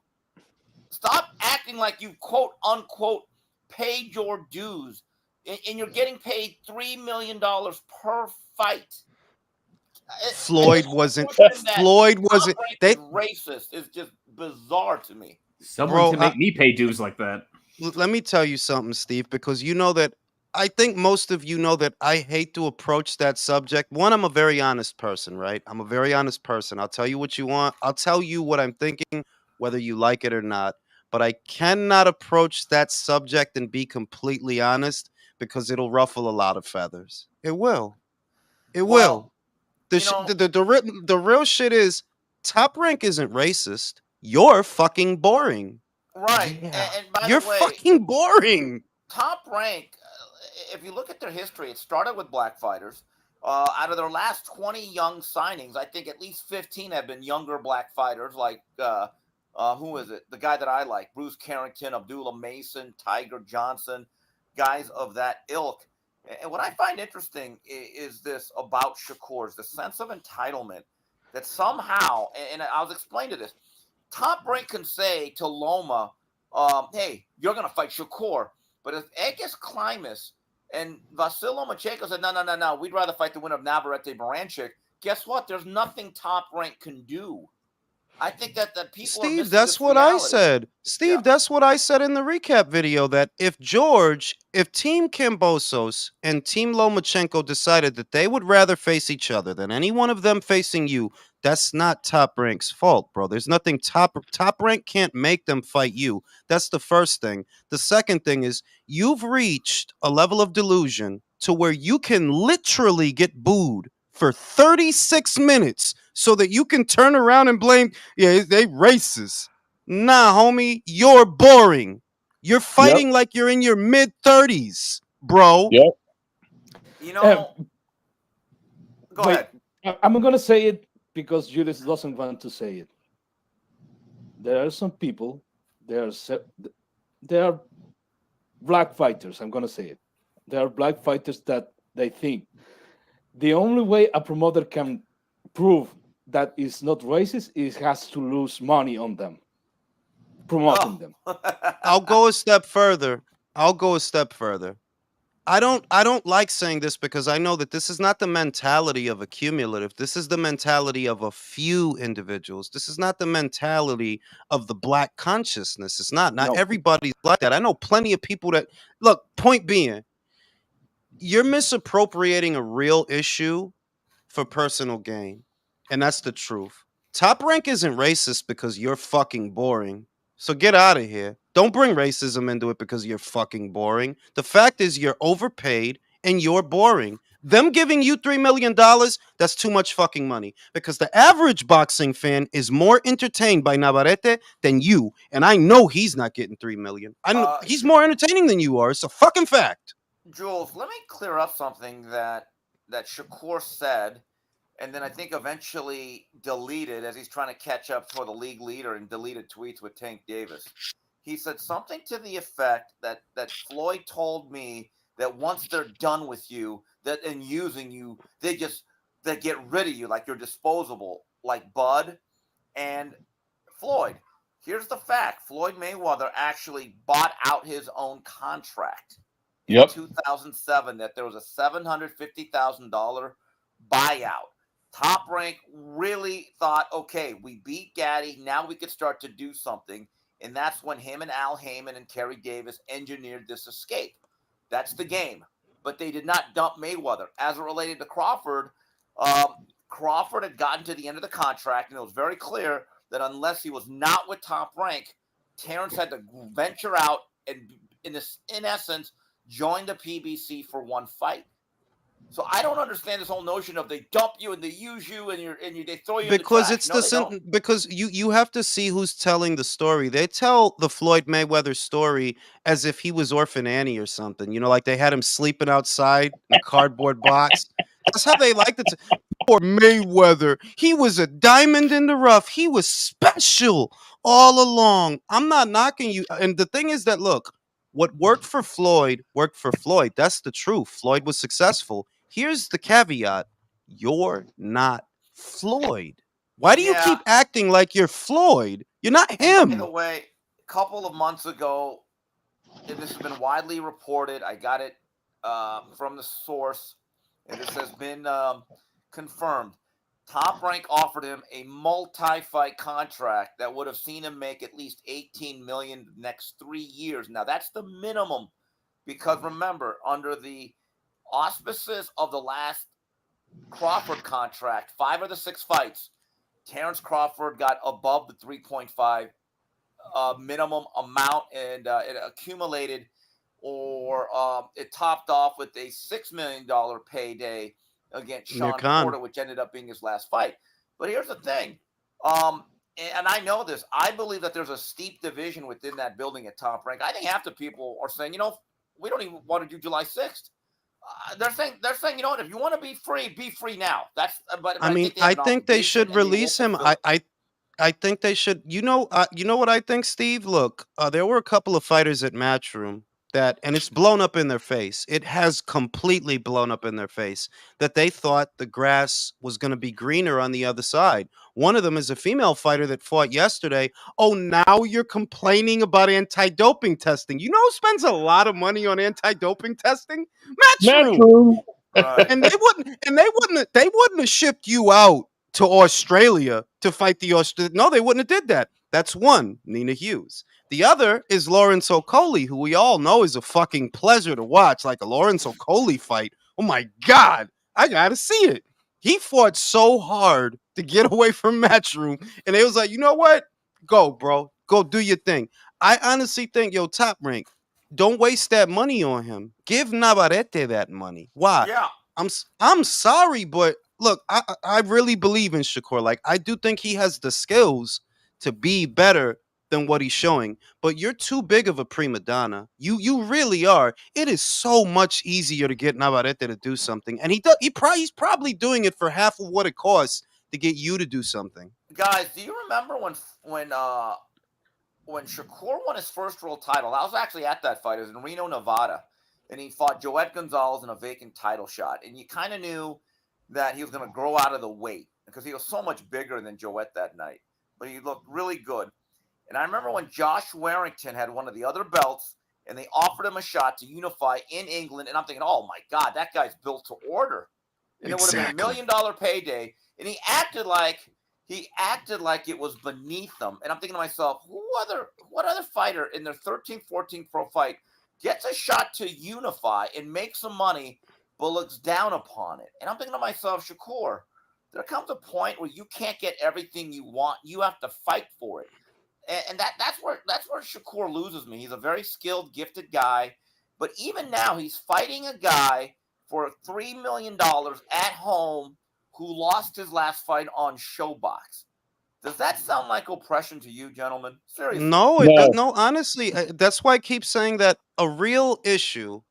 Stop acting like you quote unquote paid your dues. And you're getting paid $3 million per fight. Floyd wasn't. They racist. It's just bizarre to me. Someone can make me pay dues like that. Let me tell you something, Steve, because you know that I think most of you know that I hate to approach that subject. One, I'm a very honest person, right? I'm a very honest person. I'll tell you what you want. I'll tell you what I'm thinking, whether you like it or not. But I cannot approach that subject and be completely honest because it'll ruffle a lot of feathers. It will. It will. The real shit is Top Rank isn't racist. You're fucking boring. Right. Yeah. And by You're the way, fucking boring. Top Rank, if you look at their history, it started with black fighters. Out of their last 20 young signings, I think at least 15 have been younger black fighters, like who is it? The guy that I like, Bruce Carrington, Abdullah Mason, Tiger Johnson, guys of that ilk. And what I find interesting is this about Shakur's, the sense of entitlement that somehow, and I'll explain to this, Top Rank can say to Loma, hey, you're going to fight Shakur. But if Egis Klimas and Vasil Lomachenko said, no, we'd rather fight the winner of Navarrete Baranchik, guess what? There's nothing Top Rank can do. I think that people Steve, that's what I said. Steve, that's what I said in the recap video, that if Team Kambosos and Team Lomachenko decided that they would rather face each other than any one of them facing you, that's not Top Rank's fault, bro. There's nothing Top Rank can't make them fight you. That's the first thing. The second thing is you've reached a level of delusion to where you can literally get booed for 36 minutes so that you can turn around and blame, yeah, they racist. Nah, homie, you're boring. You're fighting like you're in your mid-30s, bro. Yep. Go ahead. I'm going to say it because Julius doesn't want to say it. There are some people, there are black fighters, I'm going to say it. There are black fighters that they think the only way a promoter can prove that it's not racist is has to lose money on them, promoting them. I'll go a step further. I don't like saying this because I know that this is not the mentality of a cumulative. This is the mentality of a few individuals. This is not the mentality of the black consciousness. It's not. Not No. everybody's like that. I know plenty of people that look, point being, you're misappropriating a real issue for personal gain. And that's the truth. Top Rank isn't racist because you're fucking boring. So get out of here. Don't bring racism into it because you're fucking boring. The fact is you're overpaid and you're boring. Them giving you $3 million, that's too much fucking money. Because the average boxing fan is more entertained by Navarrete than you. And I know he's not getting $3 million. I know he's more entertaining than you are. It's a fucking fact. Jules, let me clear up something that Shakur said, and then I think eventually deleted as he's trying to catch up for the league leader and deleted tweets with Tank Davis. He said something to the effect that Floyd told me that once they're done with you, that in using you, they get rid of you like you're disposable, like Bud and Floyd. Here's the fact: Floyd Mayweather actually bought out his own contract in 2007. That there was a $750,000 buyout. Top Rank really thought, okay, we beat Gaddy. Now we could start to do something. And that's when him and Al Heyman and Kerry Davis engineered this escape. That's the game. But they did not dump Mayweather. As it related to Crawford, Crawford had gotten to the end of the contract, and it was very clear that unless he was not with Top Rank, Terrence had to venture out and, in essence, join the PBC for one fight. So I don't understand this whole notion of they dump you and they use you and they throw you Because in the it's trash. the because you have to see who's telling the story. They tell the Floyd Mayweather story as if he was Orphan Annie or something. You know, like they had him sleeping outside in a cardboard box. That's how they like to. Poor Mayweather. He was a diamond in the rough. He was special all along. I'm not knocking you. And the thing is that look, what worked for Floyd worked for Floyd. That's the truth. Floyd was successful. Here's the caveat: you're not Floyd. Why do you Yeah. keep acting like you're Floyd? You're not And by him. the way, a couple of months ago, and this has been widely reported. I got it from the source, and this has been confirmed. Top Rank offered him a multi-fight contract that would have seen him make at least $18 million the next 3 years. Now that's the minimum, because remember, under the auspices of the last Crawford contract, 5 of the 6 fights, Terrence Crawford got above the 3.5 minimum amount, and it accumulated, or it topped off with a $6 million payday against Sean Porter, which ended up being his last fight. But here's the thing, and I know this, I believe that there's a steep division within that building at Top Rank. I think half the people are saying, we don't even want to do July 6th. They're saying, you know what? If you want to be free now. That's. But I think they should release him. I think they should. You know what I think, Steve. Look, there were a couple of fighters at Matchroom that, and it's blown up in their face. It has completely blown up in their face that they thought the grass was going to be greener on the other side. One of them is a female fighter that fought yesterday. Oh, now you're complaining about anti-doping testing. You know who spends a lot of money on anti-doping testing? Matchroom. And they wouldn't have shipped you out to Australia to fight the Australian. No, they wouldn't have did that. That's one, Nina Hughes. The other is Lawrence Okoli, who we all know is a fucking pleasure to watch, like a Lawrence Okoli fight. Oh my God, I gotta see it. He fought so hard to get away from Matchroom, and they was like, you know what? Go, bro. Go do your thing. I honestly think, Top Rank, don't waste that money on him. Give Navarrete that money. Why? Yeah. I'm sorry, but look, I really believe in Shakur. Like, I do think he has the skills to be better than what he's showing. But you're too big of a prima donna. You really are. It is so much easier to get Navarrete to do something, and he's probably doing it for half of what it costs to get you to do something. Guys, do you remember when Shakur won his first world title? I was actually at that fight. It was in Reno, Nevada, and he fought Joet Gonzalez in a vacant title shot. And you kind of knew that he was going to grow out of the weight because he was so much bigger than Joet that night. But he looked really good. And I remember when Josh Warrington had one of the other belts, and they offered him a shot to unify in England. And I'm thinking, oh my God, that guy's built to order. And it would have been $1 million payday. And he acted like it was beneath them. And I'm thinking to myself, what other fighter in their 13th, 14th pro fight gets a shot to unify and make some money, but looks down upon it? And I'm thinking to myself, Shakur, there comes a point where you can't get everything you want. You have to fight for it. And that's where Shakur loses me. He's a very skilled, gifted guy. But even now, he's fighting a guy for $3 million at home who lost his last fight on Showbox. Does that sound like oppression to you, gentlemen? Seriously. No, No. no. Honestly, that's why I keep saying that a real issue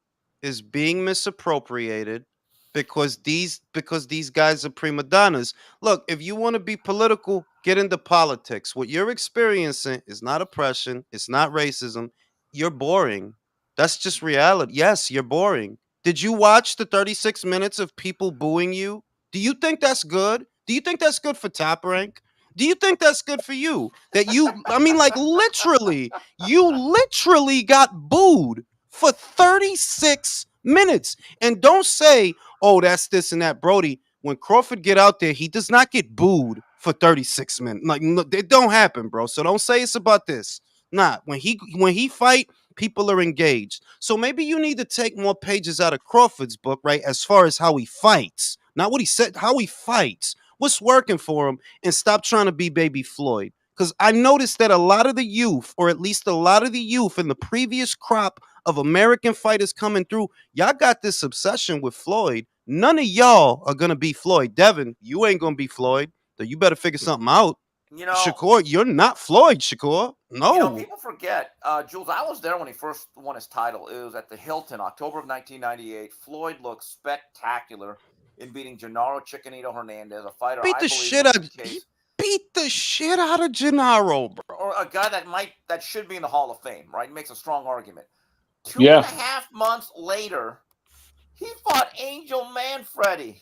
is being misappropriated because these guys are prima donnas. Look, if you want to be political, get into politics. What you're experiencing is not oppression. It's not racism. You're boring. That's just reality. Yes, you're boring. Did you watch the 36 minutes of people booing you? Do you think that's good? Do you think that's good for Top Rank? Do you think that's good for you? That I mean, like you literally got booed for 36 minutes. And don't say, oh, that's this and that, Brody. When Crawford get out there, he does not get booed for 36 minutes. Like, no, it don't happen, bro. So don't say it's about this. Nah, when he fight, people are engaged. So maybe you need to take more pages out of Crawford's book, right? As far as how he fights, not what he said, how he fights. What's working for him, and stop trying to be Baby Floyd. Because I noticed that a lot of the youth, or at least a lot of the youth in the previous crop of American fighters coming through, y'all got this obsession with Floyd. None of y'all are going to be Floyd. Devin, you ain't going to be Floyd. So you better figure something out. You know, Shakur, you're not Floyd, Shakur. No. You know, people forget, Jules, I was there when he first won his title. It was at the Hilton, October of 1998. Floyd looked spectacular in beating Gennaro Chicanito Hernandez, a fighter Beat the shit out of Gennaro, bro. Or a guy that should be in the Hall of Fame, right? He makes a strong argument. 2.5 months later, he fought Angel Manfredi.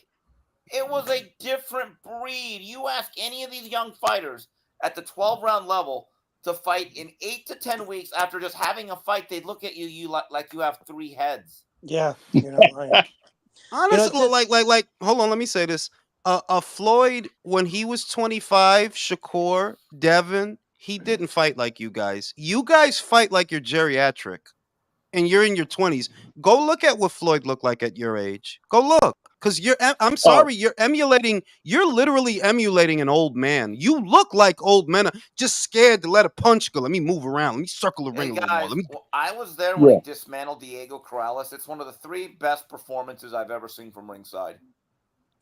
It was a different breed. You ask any of these young fighters at the 12-round level to fight in 8 to 10 weeks after just having a fight, they'd look at you like you have 3 heads. Yeah, you're not right. Honestly, like, hold on, let me say this. Floyd, when he was 25, Shakur, Devin, he didn't fight like you guys. You guys fight like you're geriatric, and you're in your 20s. Go look at what Floyd looked like at your age. Go look, because I'm sorry, you're literally emulating an old man. You look like old men, just scared to let a punch go. Let me move around. Let me circle the ring a little more. I was there when he dismantled Diego Corrales. It's one of the 3 best performances I've ever seen from ringside.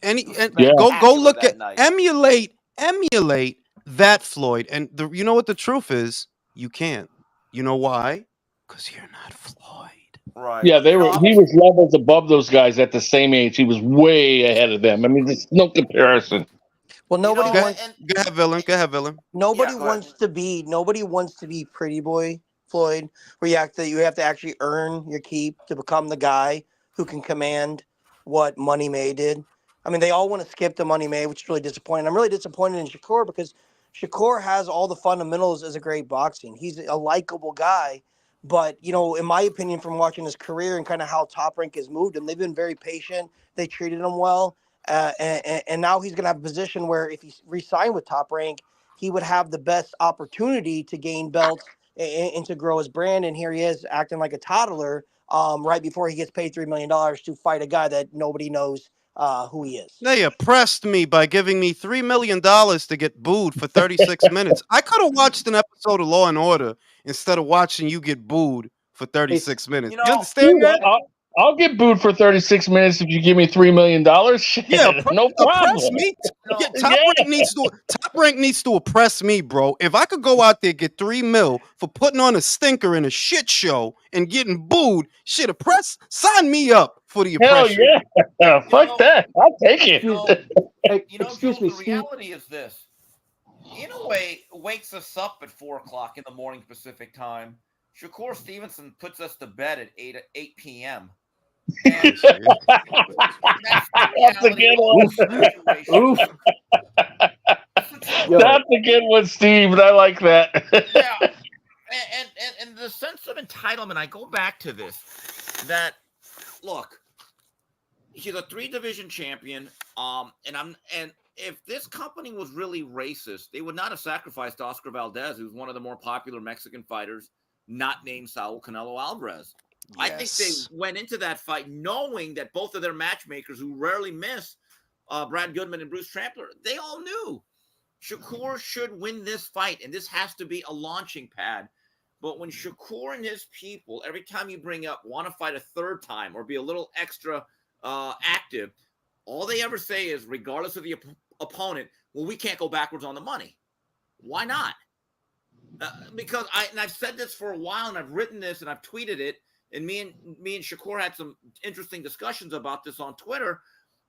Go look at emulate that Floyd. And you know what the truth is? You can't. You know why? Because you're not Floyd. Right. Yeah, he was levels above those guys at the same age. He was way ahead of them. I mean, there's no comparison. Well, nobody wants. Go ahead, villain. Nobody wants to be pretty boy Floyd, where you have to actually earn your keep to become the guy who can command what Money May did. I mean, they all want to skip the Money May, which is really disappointing. I'm really disappointed in Shakur because Shakur has all the fundamentals as a great boxing. He's a likable guy. But, in my opinion, from watching his career and kind of how Top Rank has moved him, they've been very patient. They treated him well. And now he's going to have a position where if he re-signed with Top Rank, he would have the best opportunity to gain belts and to grow his brand. And here he is acting like a toddler right before he gets paid $3 million to fight a guy that nobody knows who he is. They oppressed me by giving me $3 million to get booed for 36 minutes. I could have watched an episode of Law and Order instead of watching you get booed for 36 minutes. You understand that? I'll get booed for 36 minutes if you give me $3 million. Shit, no problem. Oppress me. Top Rank needs to oppress me, bro. If I could go out there and get $3 million for putting on a stinker in a shit show and getting booed, sign me up for the oppression. Hell yeah. Fuck that. I'll take it. Excuse me, the reality is this. Inoue wakes us up at 4 o'clock in the morning Pacific time. Shakur Stevenson puts us to bed at 8 p.m. That's a good one. Oof. That's a good one, Steve. I like that. Yeah. And the sense of entitlement, I go back to this, that look, he's a 3-division champion. And if this company was really racist, they would not have sacrificed Oscar Valdez, who's one of the more popular Mexican fighters, not named Saul Canelo Alvarez. Yes. I think they went into that fight knowing that both of their matchmakers, who rarely miss, Brad Goodman and Bruce Trampler, they all knew Shakur should win this fight, and this has to be a launching pad. But when Shakur and his people, every time you bring up, want to fight a third time or be a little extra active, all they ever say is, regardless of the opponent, well, we can't go backwards on the money. Why not? Because I've said this for a while, and I've written this, and I've tweeted it, and me and Shakur had some interesting discussions about this on Twitter,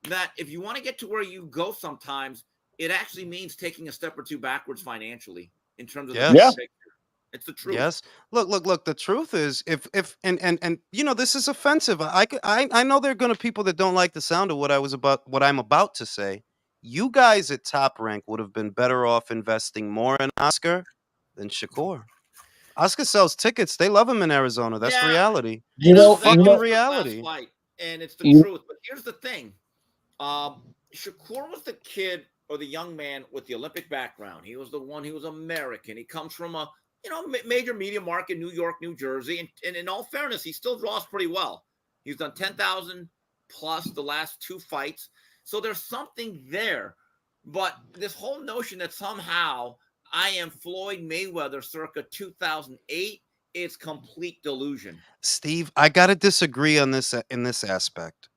that if you want to get to where you go sometimes, it actually means taking a step or two backwards financially in terms of the picture. It's the truth. Yes. Look. The truth is, if and this is offensive. I know there are gonna people that don't like the sound of what I'm about to say. You guys at Top Rank would have been better off investing more in Oscar than Shakur. Oscar sells tickets. They love him in Arizona. That's reality. Fucking reality. Fight, and it's the truth. But here's the thing. Shakur was the kid or the young man with the Olympic background. He was the one who was American. He comes from a major media market, New York, New Jersey. And in all fairness, he still draws pretty well. He's done 10,000 plus the last 2 fights. So there's something there. But this whole notion that somehow I am Floyd Mayweather circa 2008, it's complete delusion. Steve, I got to disagree on this in this aspect.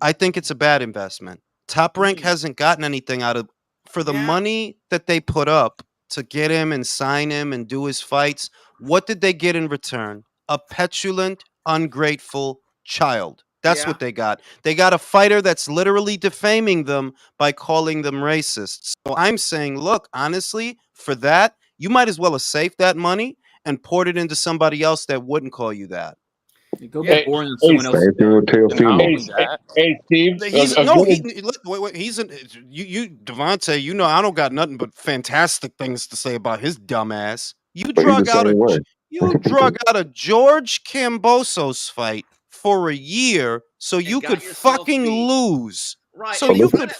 I think it's a bad investment. Top Rank hasn't gotten anything out of for the money that they put up to get him and sign him and do his fights. What did they get in return? A petulant, ungrateful child. That's what they got. They got a fighter that's literally defaming them by calling them racists. So I'm saying, look, honestly, for that, you might as well have saved that money and poured it into somebody else that wouldn't call you that. You go get boring on someone else. Hey, Steve. He's Devontae. I don't got nothing but fantastic things to say about his dumb ass. You drug out a George Kambosos fight for a year so you could fucking lose. Right. So you could.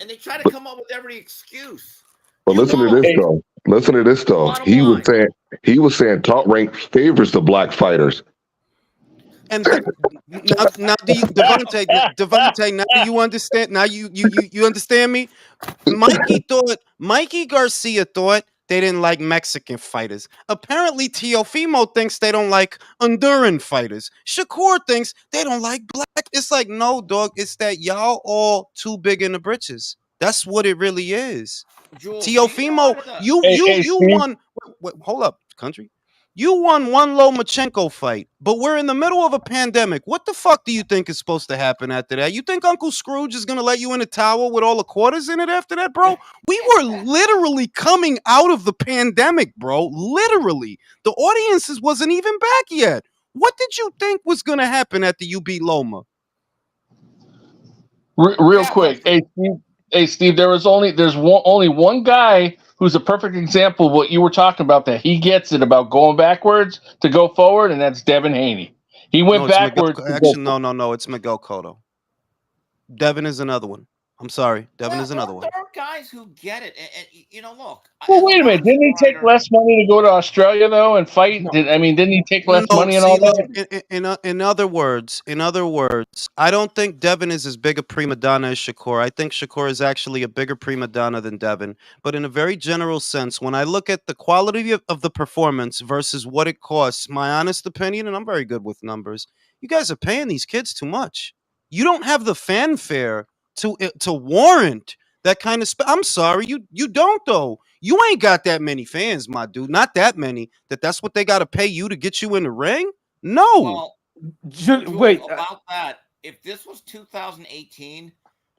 And they try to come up with every excuse. But listen to this though. He was saying Top Rank favors the black fighters. And now do you, Devontae, now do you understand? Now you understand me? Mikey Garcia thought they didn't like Mexican fighters. Apparently, Teofimo thinks they don't like Honduran fighters. Shakur thinks they don't like black. It's like, no, dog. It's that y'all all too big in the britches. That's what it really is. Jules, Teofimo, you won. Wait, hold up, country. You won one Lomachenko fight, but we're in the middle of a pandemic. What the fuck do you think is supposed to happen after that? You think Uncle Scrooge is going to let you in a towel with all the quarters in it after that, bro? We were literally coming out of the pandemic, bro. Literally. The audiences wasn't even back yet. What did you think was going to happen after you beat Loma? Real quick. Hey, Steve, there's only one guy who's a perfect example of what you were talking about, that he gets it about going backwards to go forward, and that's Devin Haney. He went backwards. No, it's Miguel Cotto. Devin is another one. I'm sorry. Devin is another one. There are guys who get it. And look. Well, wait a minute. Didn't he take less money to go to Australia, though, and fight? Didn't he take less money and all that? In other words, I don't think Devin is as big a prima donna as Shakur. I think Shakur is actually a bigger prima donna than Devin. But in a very general sense, when I look at the quality of the performance versus what it costs, my honest opinion, and I'm very good with numbers, you guys are paying these kids too much. You don't have the fanfare to warrant that kind of I'm sorry, you don't though. You ain't got that many fans, my dude. Not that many. That's what they got to pay you to get you in the ring. No. Well, wait about that. If this was 2018,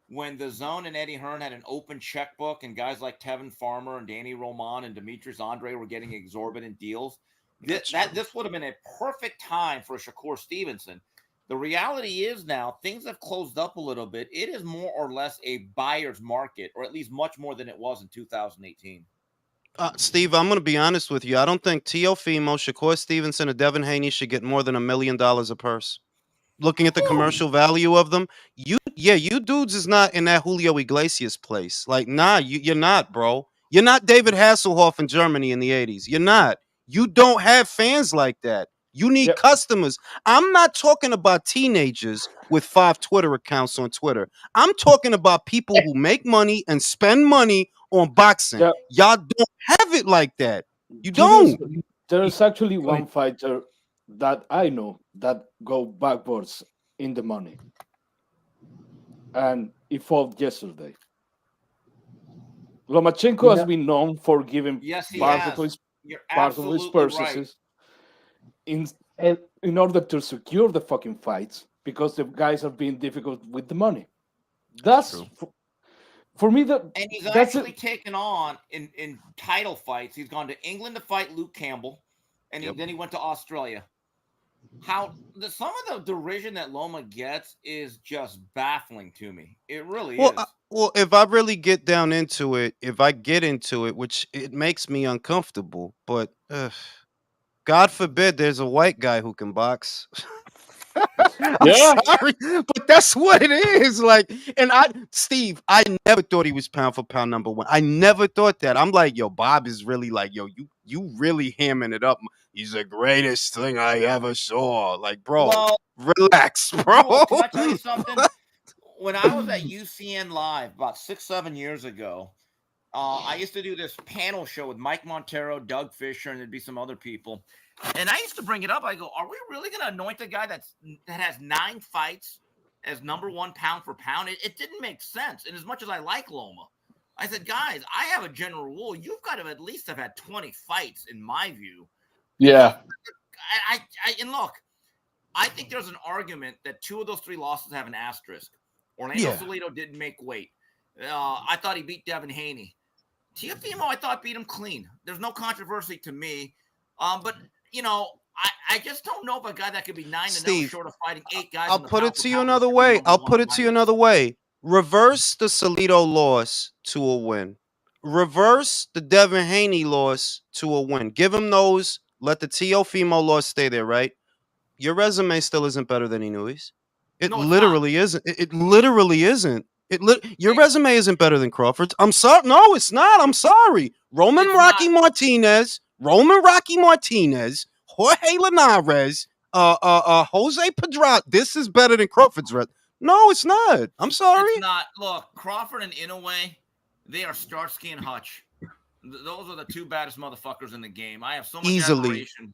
when the Zone and Eddie Hearn had an open checkbook, and guys like Tevin Farmer and Danny Roman and Demetrius Andre were getting exorbitant deals, this would have been a perfect time for Shakur Stevenson. The reality is now things have closed up a little bit. It is more or less a buyer's market, or at least much more than it was in 2018. Steve, I'm going to be honest with you. I don't think Teofimo, Shakur Stevenson, or Devin Haney should get more than $1 million a purse. Looking at the commercial value of them, you dudes is not in that Julio Iglesias place. Like, nah, you're not, bro. You're not David Hasselhoff in Germany in the 80s. You're not. You don't have fans like that. You need Yeah, customers. I'm not talking about teenagers with 5 Twitter accounts on Twitter. I'm talking about people who make money and spend money on boxing. yeah. Y'all don't have it like that. You Julius, don't. there's actually Like, one fighter that I know that go backwards in the money, and he fought yesterday. Lomachenko has Yeah. been known for giving Yes, he part has. of his You're part of his absolutely right. purchases in And in order to secure the fucking fights because the guys are being difficult with the money. That's true. for me that And he's that's actually it. taken on in title fights. He's gone to England to fight Luke Campbell, and Yep. then he went to Australia. Some of the derision that Loma gets is just baffling to me. It really Well, is. if I really get down into it, if I get into it, which it makes me uncomfortable, but God forbid there's a white guy who can box. I'm Yeah. sorry, but that's what it is. Like, and Steve, I never thought he was pound for pound #1. I never thought that. I'm like, yo, Bob is really like, yo, you really hamming it up. He's the greatest thing I ever saw. Like, bro, Well, relax, bro. Jules, can I tell you something? When I was at UCN Live about 6-7 years ago, I used to do this panel show with Mike Montero, Doug Fisher, and there'd be some other people. And I used to bring it up. I go, are we really going to anoint a guy that has 9 fights as #1 pound for pound? It didn't make sense. And as much as I like Loma, I said, guys, I have a general rule. You've got to at least have had 20 fights, in my view. Yeah. And look, I think there's an argument that 2 of those 3 losses have an asterisk. Orlando Yeah. Salido didn't make weight. I thought he beat Devin Haney. Teofimo, I thought beat him clean. There's no controversy to me. But I just don't know if a guy that could be 9-0 Steve, short of fighting 8 guys. I'll in the put it pound for to you pound another list way. could be I'll #1 put on it my to you list. another way. Reverse the Salido loss to a win. Reverse the Devin Haney loss to a win. Give him those. Let the Teofimo loss stay there, right? Your resume still isn't better than Inouye's. It No, it's not. literally isn't. It literally isn't. Your And resume isn't better than Crawford's. I'm sorry. No, it's not. I'm sorry. Roman it's Rocky not. Martinez, Jorge Linares, Jose Pedrad. This is better than Crawford's resume. No, it's not. I'm It's sorry. not. Look, Crawford and Inoue, they are Starsky and Hutch. Those are the 2 baddest motherfuckers in the game. I have so much Easily. admiration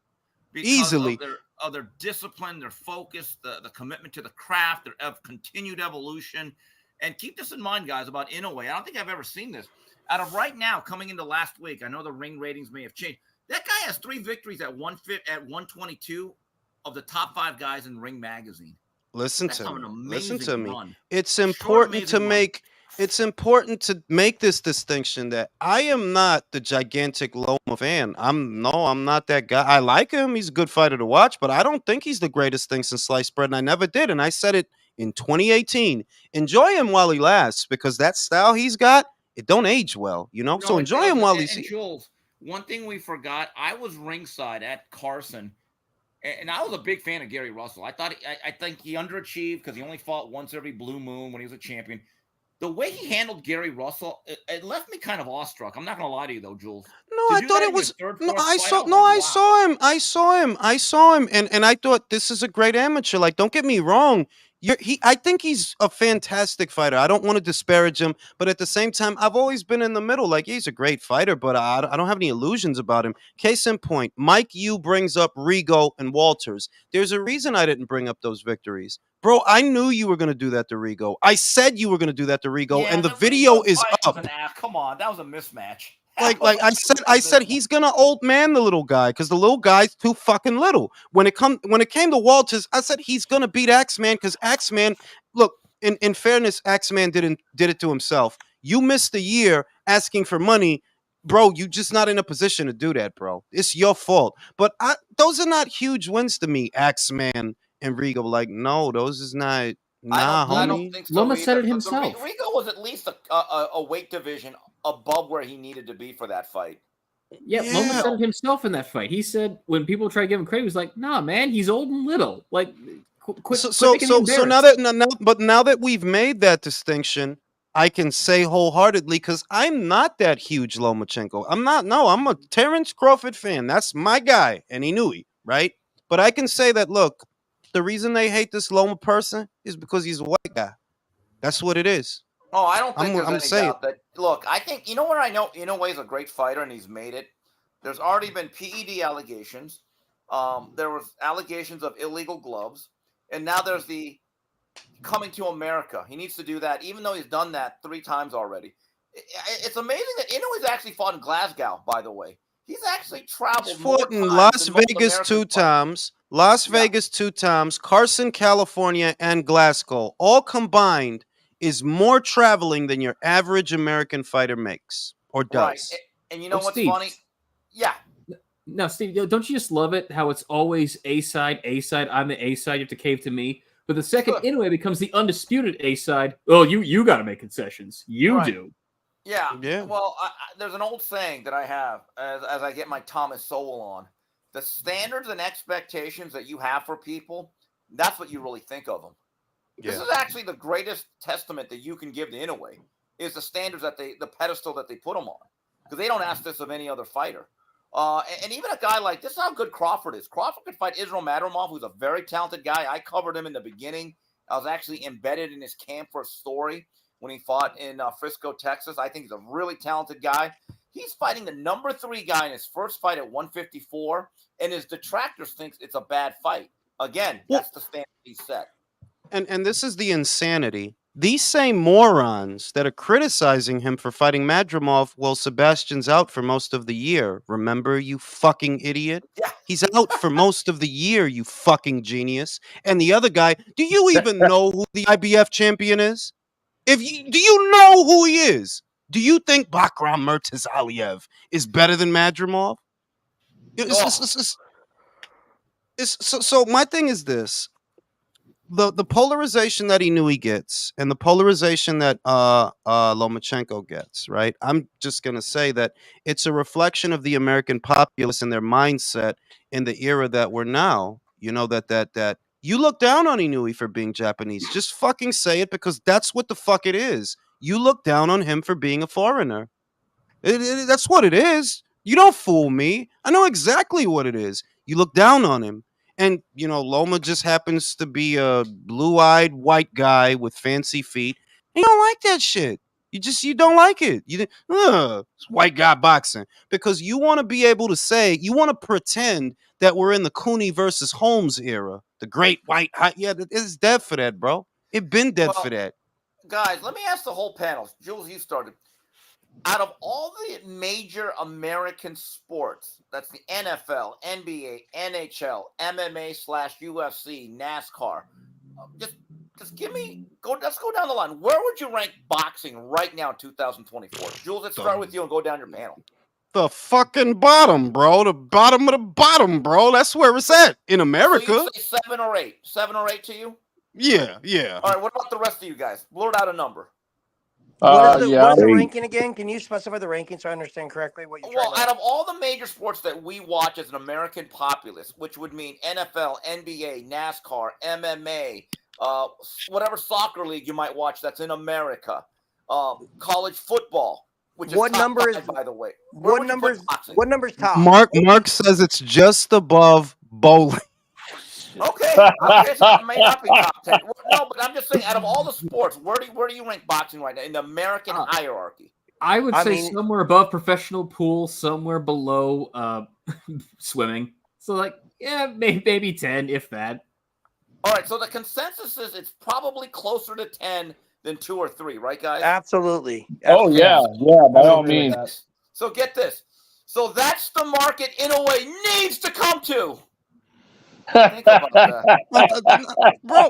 because Easily. of their discipline, their focus, the commitment to the craft, their continued evolution. And keep this in mind, guys, about Inoue. I don't think I've ever seen this. Out of right now, coming into last week, I know the ring ratings may have changed. That guy has 3 victories at 122 of the top 5 guys in Ring Magazine. Listen That's to an me. amazing Listen to me. run. It's Short important to amazing run. make it's important to make this distinction that I am not the gigantic Loma fan. I'm not that guy. I like him. He's a good fighter to watch, but I don't think he's the greatest thing since sliced bread, and I never did. And I said it in 2018. Enjoy him while he lasts, because that style he's got, it don't age well, you know? So No, it enjoy him doesn't. while And he's Jules, one thing we forgot, I was ringside at Carson, and I was a big fan of Gary Russell. I think he underachieved because he only fought once every blue moon when he was a champion. The way he handled Gary Russell, it left me kind of awestruck. I'm not going to lie to you, though, Jules. No, To I do thought that it in your was third, no. fourth I fight, saw I was no. like, I saw him, and I thought this is a great amateur. Like, don't get me wrong. I think he's a fantastic fighter. I don't want to disparage him, but at the same time, I've always been in the middle. Like, he's a great fighter, but I don't have any illusions about him. Case in point, Mike Yu brings up Rigo and Walters. There's a reason I didn't bring up those victories. Bro, I knew you were going to do that to Rigo. I said you were going to do that to Rigo, Yeah, and the the video Rigo is fight was up. an ass. Come on, that was a mismatch. Like I said he's gonna old man the little guy, because the little guy's too fucking little. When it came to Walters, I said he's gonna beat Axeman, because Axeman, look, in fairness, Axeman did it to himself. You missed a year asking for money, bro. You just not in a position to do that, bro. It's your fault. But those are not huge wins to me, Axeman and Rigo. Like, no, those is not. Nah, I don't homie. think so Loma said either. it himself. Rigo was at least a weight division above where he needed to be for that fight. Yeah, Loma said it himself in that fight. He said when people try to give him credit, he was like, "Nah, man, he's old and little. Like, quit making me embarrassed." Now that we've made that distinction, I can say wholeheartedly because I'm not that huge Lomachenko. I'm not. No, I'm a Terrence Crawford fan. That's my guy, and he knew he right. But I can say that. Look, the reason they hate this Loma person is because he's a white guy. That's what it is. Oh, I don't think there's I'm any saying. doubt that. Look, I think you know where I know Inoue's a great fighter and he's made it. There's already been PED allegations. There was allegations of illegal gloves, and now there's the coming to America. He needs to do that, even though he's done that 3 times already. It's amazing that Inoue's actually fought in Glasgow. By the way, he's actually traveled. He's fought in Las Vegas 2 times. Las Vegas 2 times. Carson, California, and Glasgow all combined is more traveling than your average American fighter makes or does. Right. And you know what's funny? Yeah. Now, Steve, don't you just love it how it's always A side, I'm the A side, you have to cave to me. But the second Inoue becomes the undisputed A side, oh, you got to make concessions. You do. Yeah. Well, there's an old saying that I have as I get my Thomas Sowell on. The standards and expectations that you have for people, that's what you really think of them. Yeah. This is actually the greatest testament that you can give to Inoue is the standards that the pedestal that they put him on. Because they don't ask this of any other fighter. And even a guy like this is how good Crawford is. Crawford could fight Israel Madrimov, who's a very talented guy. I covered him in the beginning. I was actually embedded in his camp for a story when he fought in Frisco, Texas. I think he's a really talented guy. He's fighting the number 3 guy in his first fight at 154, and his detractors think it's a bad fight. Again, that's the standard he set. And this is the insanity. These same morons that are criticizing him for fighting Madrimov while Sebastian's out for most of the year. Remember, you fucking idiot? Yeah. He's out for most of the year, you fucking genius. And the other guy, do you even know who the IBF champion is? Do you know who he is? Do you think Bakram Murtazaliev is better than Madrimov? So my thing is this. The polarization that he knew he gets and the polarization that Lomachenko gets, right? I'm just going to say that it's a reflection of the American populace and their mindset in the era that we're now. You know, that you look down on Inoue for being Japanese. Just fucking say it because that's what the fuck it is. You look down on him for being a foreigner. That's what it is. You don't fool me. I know exactly what it is. You look down on him. And, you know, Loma just happens to be a blue-eyed white guy with fancy feet. And you don't like that shit. You don't like it. It's white guy boxing. Because you want to be able to say, you want to pretend that we're in the Cooney versus Holmes era. The great white, it's dead for that, bro. It been dead for that. Guys, let me ask the whole panel. Jules, you started. Out of all the major American sports, that's the NFL, NBA, NHL, MMA/UFC, NASCAR. Just give me let's go down the line. Where would you rank boxing right now in 2024? Jules, let's start with you and go down your panel. The fucking bottom, bro. The bottom of the bottom, bro. That's where it's at in America. So you say 7 or 8. 7 or 8 to you? Yeah. All right, what about the rest of you guys? Blurt out a number. What is the ranking again? Can you specify the ranking so I understand correctly what you're trying to... Well, out of all the major sports that we watch as an American populace, which would mean NFL, NBA, NASCAR, MMA, whatever soccer league you might watch that's in America, college football, which is what top number 5, by the way. What number's top? Mark says it's just above bowling. Okay, so it may not be top 10. No, but I'm just saying, out of all the sports, where do you rank boxing right now in the American hierarchy? I would say somewhere above professional pool, somewhere below swimming. So, like, yeah, maybe 10, if that. All right, so the consensus is it's probably closer to 10 than 2 or 3, right, guys? Absolutely. Oh, yeah, by all means. So get this. So that's the market Inoue needs to come to. Think about that. Bro,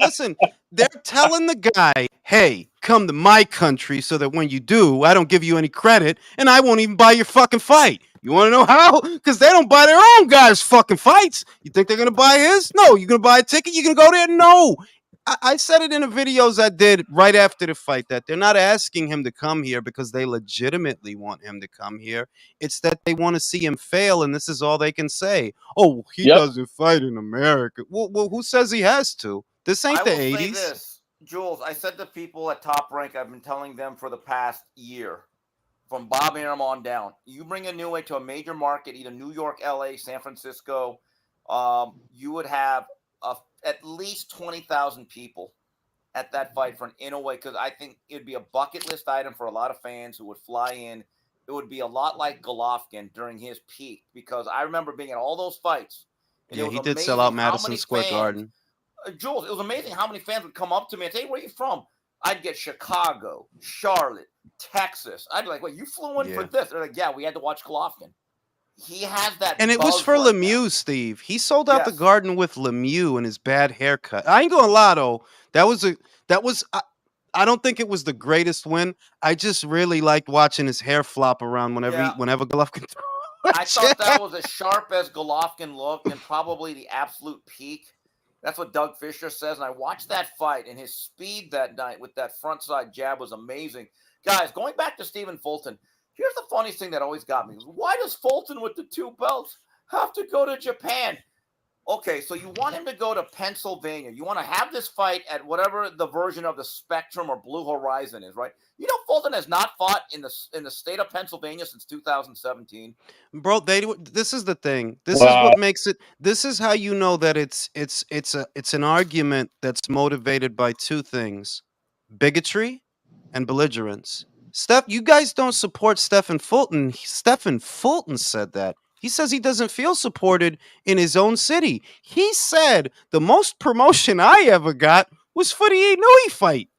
listen. They're telling the guy, hey, come to my country so that when you do, I don't give you any credit and I won't even buy your fucking fight. You want to know how? Because they don't buy their own guys' fucking fights. You think they're going to buy his? No. You going to buy a ticket? You going to go there? No. I said it in the videos I did right after the fight that they're not asking him to come here because they legitimately want him to come here. It's that they want to see him fail, and this is all they can say. Oh, he Yep. doesn't fight in America. Well, who says he has to? This ain't I the will say 80s. this, Jules. I said to people at Top Rank, I've been telling them for the past year, from Bob Arum on down, you bring Inoue to a major market, either New York, LA, San Francisco, you would have at least 20,000 people at that fight for an Inoue, because I think it'd be a bucket list item for a lot of fans who would fly in. It would be a lot like Golovkin during his peak, because I remember being at all those fights. And Yeah, it was he did amazing sell out how Madison many Square fans, Garden. Jules, it was amazing how many fans would come up to me and say, hey, where are you from? I'd get Chicago, Charlotte, Texas. I'd be like, wait, you flew in for this? They're like, yeah, we had to watch Golovkin. He has that And it was buzz for right Lemieux, now. Steve. He sold out the Yes. Garden with Lemieux and his bad haircut. I ain't gonna lie though. That was I don't think it was the greatest win. I just really liked watching his hair flop around Yeah. whenever Golovkin threw a I thought that jab. was as sharp as Golovkin looked, and probably the absolute peak. That's what Doug Fisher says. And I watched that fight, and his speed that night with that front side jab was amazing. Guys, going back to Stephen Fulton, here's the funniest thing that always got me. Why does Fulton with the 2 belts have to go to Japan? Okay, so you want him to go to Pennsylvania. You want to have this fight at whatever the version of the Spectrum or Blue Horizon is, right? You know, Fulton has not fought in the state of Pennsylvania since 2017. Bro, this is the thing. This is Wow. what makes it. This is how you know that it's an argument that's motivated by 2 things: bigotry and belligerence. You guys don't support Stephen Fulton. Stephen Fulton said that. He says he doesn't feel supported in his own city. He said the most promotion I ever got was for the Inoue fight.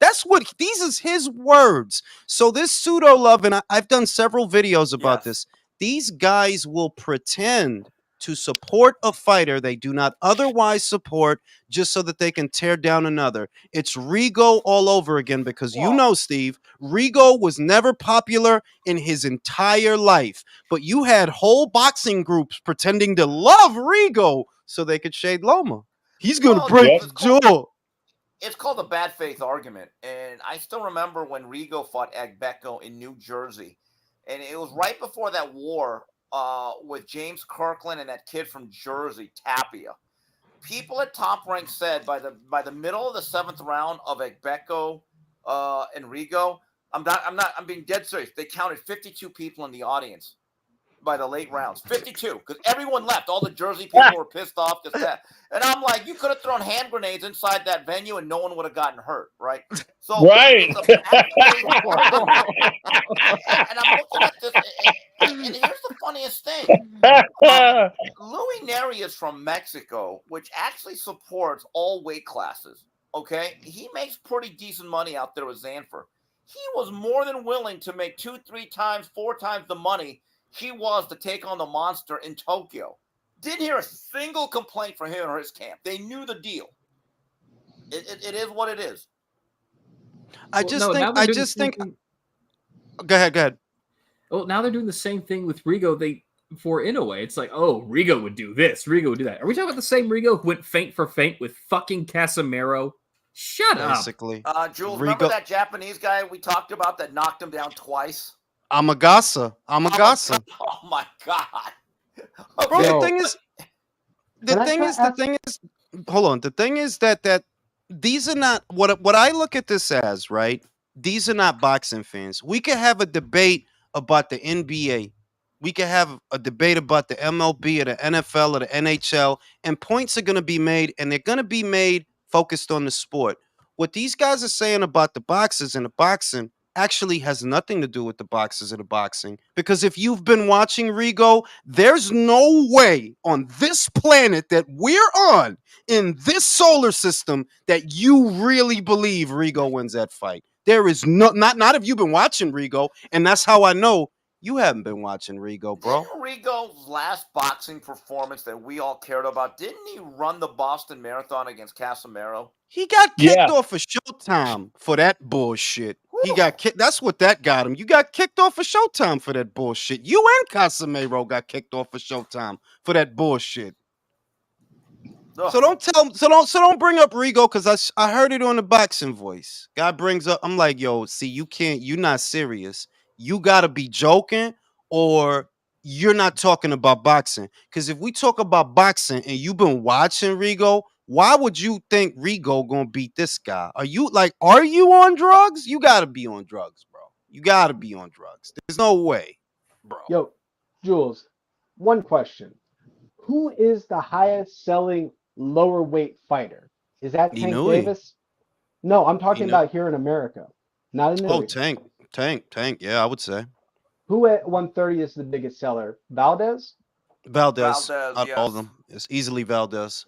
These is his words. So this pseudo love, and I've done several videos about this. These guys will pretend to support a fighter they do not otherwise support just so that they can tear down another. It's Rigo all over again, because you know, Steve, Rigo was never popular in his entire life, but you had whole boxing groups pretending to love Rigo so they could shade Loma. He's going to break the jaw. It's called a bad faith argument. And I still remember when Rigo fought Agbeko in New Jersey. And it was right before that war with James Kirkland and that kid from Jersey, Tapia. People at Top Rank said by the middle of the 7th round of Agbeko and Rigo, I'm being dead serious. They counted 52 people in the audience by the late rounds. 52, because everyone left. All the Jersey people were pissed off because that. And I'm like, you could have thrown hand grenades inside that venue and no one would have gotten hurt, right? So right. And I'm looking at this, and here's the funniest thing. Louis Neri is from Mexico, which actually supports all weight classes. Okay, he makes pretty decent money out there with Zanfer. He was more than willing to make 2, 3 times, 4 times the money he was to take on the monster in Tokyo. Didn't hear a single complaint from him or his camp. They knew the deal. It is what it is. I just think. Go ahead. Well, now they're doing the same thing with Rigo. For Inoue, it's like, oh, Rigo would do this, Rigo would do that. Are we talking about the same Rigo who went feint for feint with fucking Casemiro? Shut Basically. up. Jules, remember that Japanese guy we talked about that knocked him down twice? Amagasa. Oh my god. Okay. Bro, the thing is, hold on. The thing is that these are not what I look at this as, right? These are not boxing fans. We could have a debate about the NBA. We could have a debate about the MLB or the NFL or the NHL, and points are going to be made, and they're going to be made focused on the sport. What these guys are saying about the boxers and the boxing actually has nothing to do with the boxers and the boxing. Because if you've been watching Rigo, there's no way on this planet that we're on, in this solar system, that you really believe Rigo wins that fight. There is not have you been watching Rigo, and that's how I know you haven't been watching Rigo, bro. Didn't Rigo's last boxing performance that we all cared about, didn't he run the Boston Marathon against Casemiro? He got kicked off of Showtime for that bullshit. He got kicked. That's what that got him. You got kicked off of Showtime for that bullshit. You and Casemiro got kicked off of Showtime for that bullshit. So don't tell. So don't bring up Rigo because I heard it on the boxing voice. Guy brings up. I'm like, yo, see, you can't. You're not serious. You gotta be joking, or you're not talking about boxing. Because if we talk about boxing and you've been watching Rigo, why would you think Rigo gonna beat this guy? Are you on drugs? You gotta be on drugs, bro. You gotta be on drugs. There's no way, bro. Yo, Jules, one question. Who is the highest selling lower weight fighter? Is that Tank Inoue. Davis? No, I'm talking Inoue. about here in America. Not in Oh, Italy. Tank. Yeah, I would say Who at 130 is the biggest seller? Valdez? Valdez. Valdez, Out of all of yes. them, it's easily Valdez.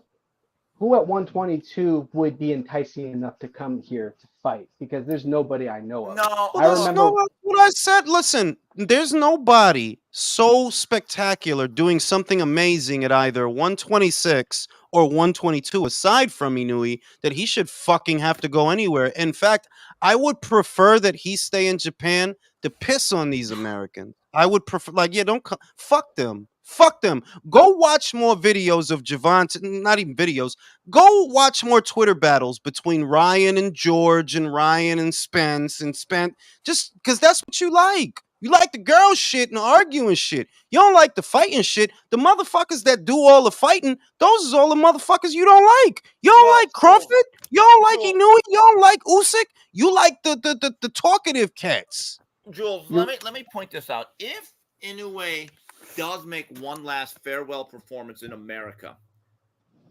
Who at 122 would be enticing enough to come here to fight? Because there's nobody I know of. No, I remember What I said. Listen, there's nobody so spectacular doing something amazing at either 126 or 122 aside from Inoue that he should fucking have to go anywhere. In fact, I would prefer that he stay in Japan to piss on these Americans. I would prefer, like, yeah, don't fuck them. Fuck them. Go watch more videos of Gervonta, not even videos. Go watch more Twitter battles between Ryan and George and Ryan and Spence and Spence, just because that's what you like. You like the girl shit and arguing shit. You don't like the fighting shit. The motherfuckers that do all the fighting, those is all the motherfuckers you don't like. You don't like Crawford. You don't like Inoue. You don't like Usyk. You like the talkative cats. Jules, let me point this out. If Inoue does make one last farewell performance in America,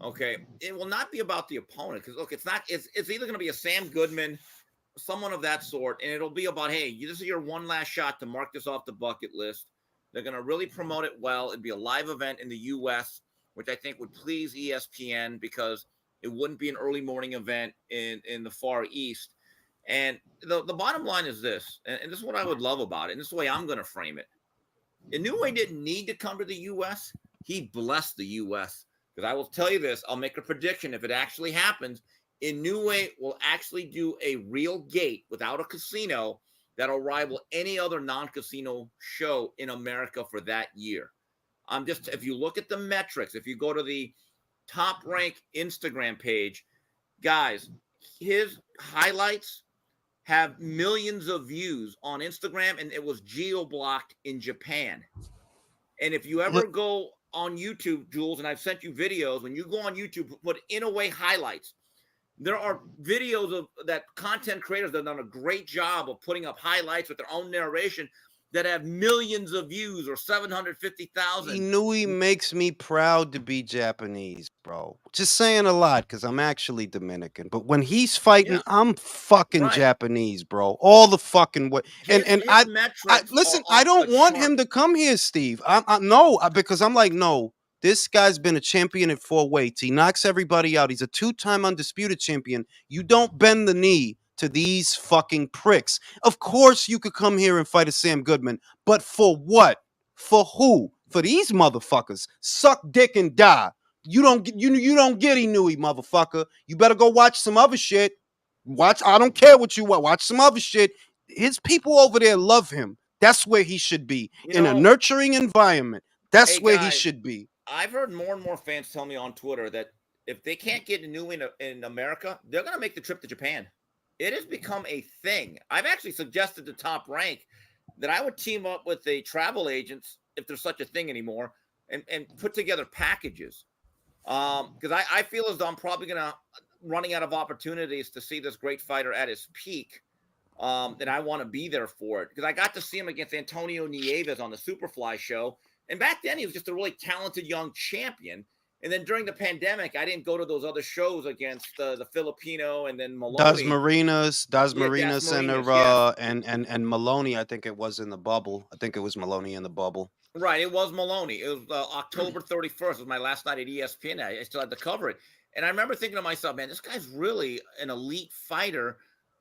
okay, it will not be about the opponent because look, it's either going to be a Sam Goodman, someone of that sort, and it'll be about, hey, this is your one last shot to mark this off the bucket list. They're going to really promote it well. It'd be a live event in the U.S., which I think would please ESPN because it wouldn't be an early morning event in the Far East. And the bottom line is this, and this is what I would love about it, and this is the way I'm going to frame it. Inoue didn't need to come to the U.S. He blessed the U.S. Because I will tell you this, I'll make a prediction. If it actually happens, Inoue will actually do a real gate without a casino that'll rival any other non-casino show in America for that year. If you look at the metrics, if you go to the Top Rank Instagram page, guys, his highlights have millions of views on Instagram, and it was geo-blocked in Japan. And if you ever go on YouTube, Jules, and I've sent you videos, when you go on YouTube, put Inoue highlights, there are videos of that content creators that have done a great job of putting up highlights with their own narration that have millions of views or 750,000. Inoue makes me proud to be Japanese, bro. Just saying a lot because I'm actually Dominican. But when he's fighting, I'm fucking Japanese, bro. All the fucking way. And I listen, I don't want him to come here, Steve. No, because I'm like, no. This guy's been a champion at 4 weights. He knocks everybody out. He's a 2-time undisputed champion. You don't bend the knee to these fucking pricks. Of course, you could come here and fight a Sam Goodman, but for what? For who? For these motherfuckers. Suck dick and die. You don't get Inoue, motherfucker. You better go watch some other shit. I don't care what you want. Watch some other shit. His people over there love him. That's where he should be. In a nurturing environment. That's where he should be. I've heard more and more fans tell me on Twitter that if they can't get Inoue in America, they're going to make the trip to Japan. It has become a thing. I've actually suggested to Top Rank that I would team up with the travel agents, if there's such a thing anymore, and put together packages. Because I feel as though I'm probably running out of opportunities to see this great fighter at his peak. And I want to be there for it. Because I got to see him against Antonio Nieves on the Superfly show. And back then, he was just a really talented young champion. And then during the pandemic, I didn't go to those other shows against the Filipino and then Maloney. Das Marinas and Maloney. I think it was in the bubble. I think it was Maloney in the bubble. Right, it was Maloney. It was October 31st. It was my last night at ESPN. I still had to cover it. And I remember thinking to myself, man, this guy's really an elite fighter.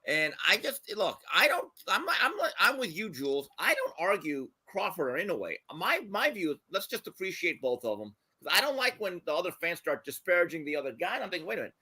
And I just look, I'm with you, Jules. I don't argue Crawford or Inoue. My view is let's just appreciate both of them. I don't like when the other fans start disparaging the other guy. And I'm thinking, wait a minute,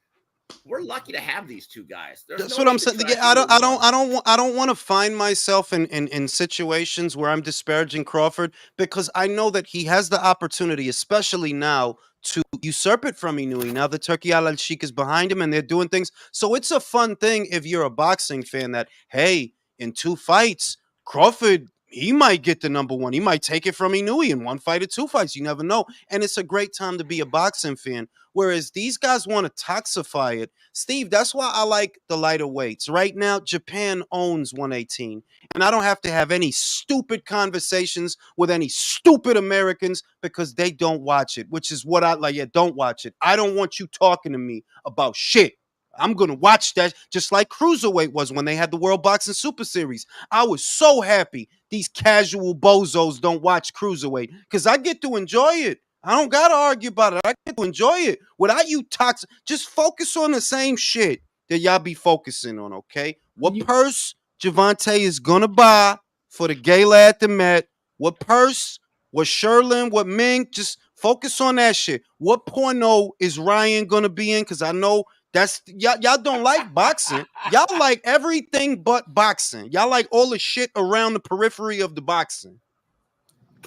we're lucky to have these two guys. That's what I'm saying. I don't want to find myself in situations where I'm disparaging Crawford because I know that he has the opportunity, especially now, to usurp it from Inoue. Now the Turkey Al Sheikh is behind him and they're doing things. So it's a fun thing if you're a boxing fan that, hey, in 2 fights, Crawford, he might get the number 1. He might take it from Inoue in 1 fight or 2 fights. You never know. And it's a great time to be a boxing fan. Whereas these guys want to toxify it. Steve, that's why I like the lighter weights. Right now, Japan owns 118. And I don't have to have any stupid conversations with any stupid Americans because they don't watch it, which is what I like. Yeah, don't watch it. I don't want you talking to me about shit. I'm going to watch that just like Cruiserweight was when they had the World Boxing Super Series. I was so happy these casual bozos don't watch Cruiserweight because I get to enjoy it. I don't got to argue about it. I get to enjoy it. Without you toxic, just focus on the same shit that y'all be focusing on, okay? What purse Gervonta is going to buy for the gala at the Met? What purse? What Sherlin? What Ming? Just focus on that shit. What porno is Ryan going to be in? Because I know that's y'all don't like boxing. Y'all like everything but boxing. Y'all like all the shit around the periphery of the boxing.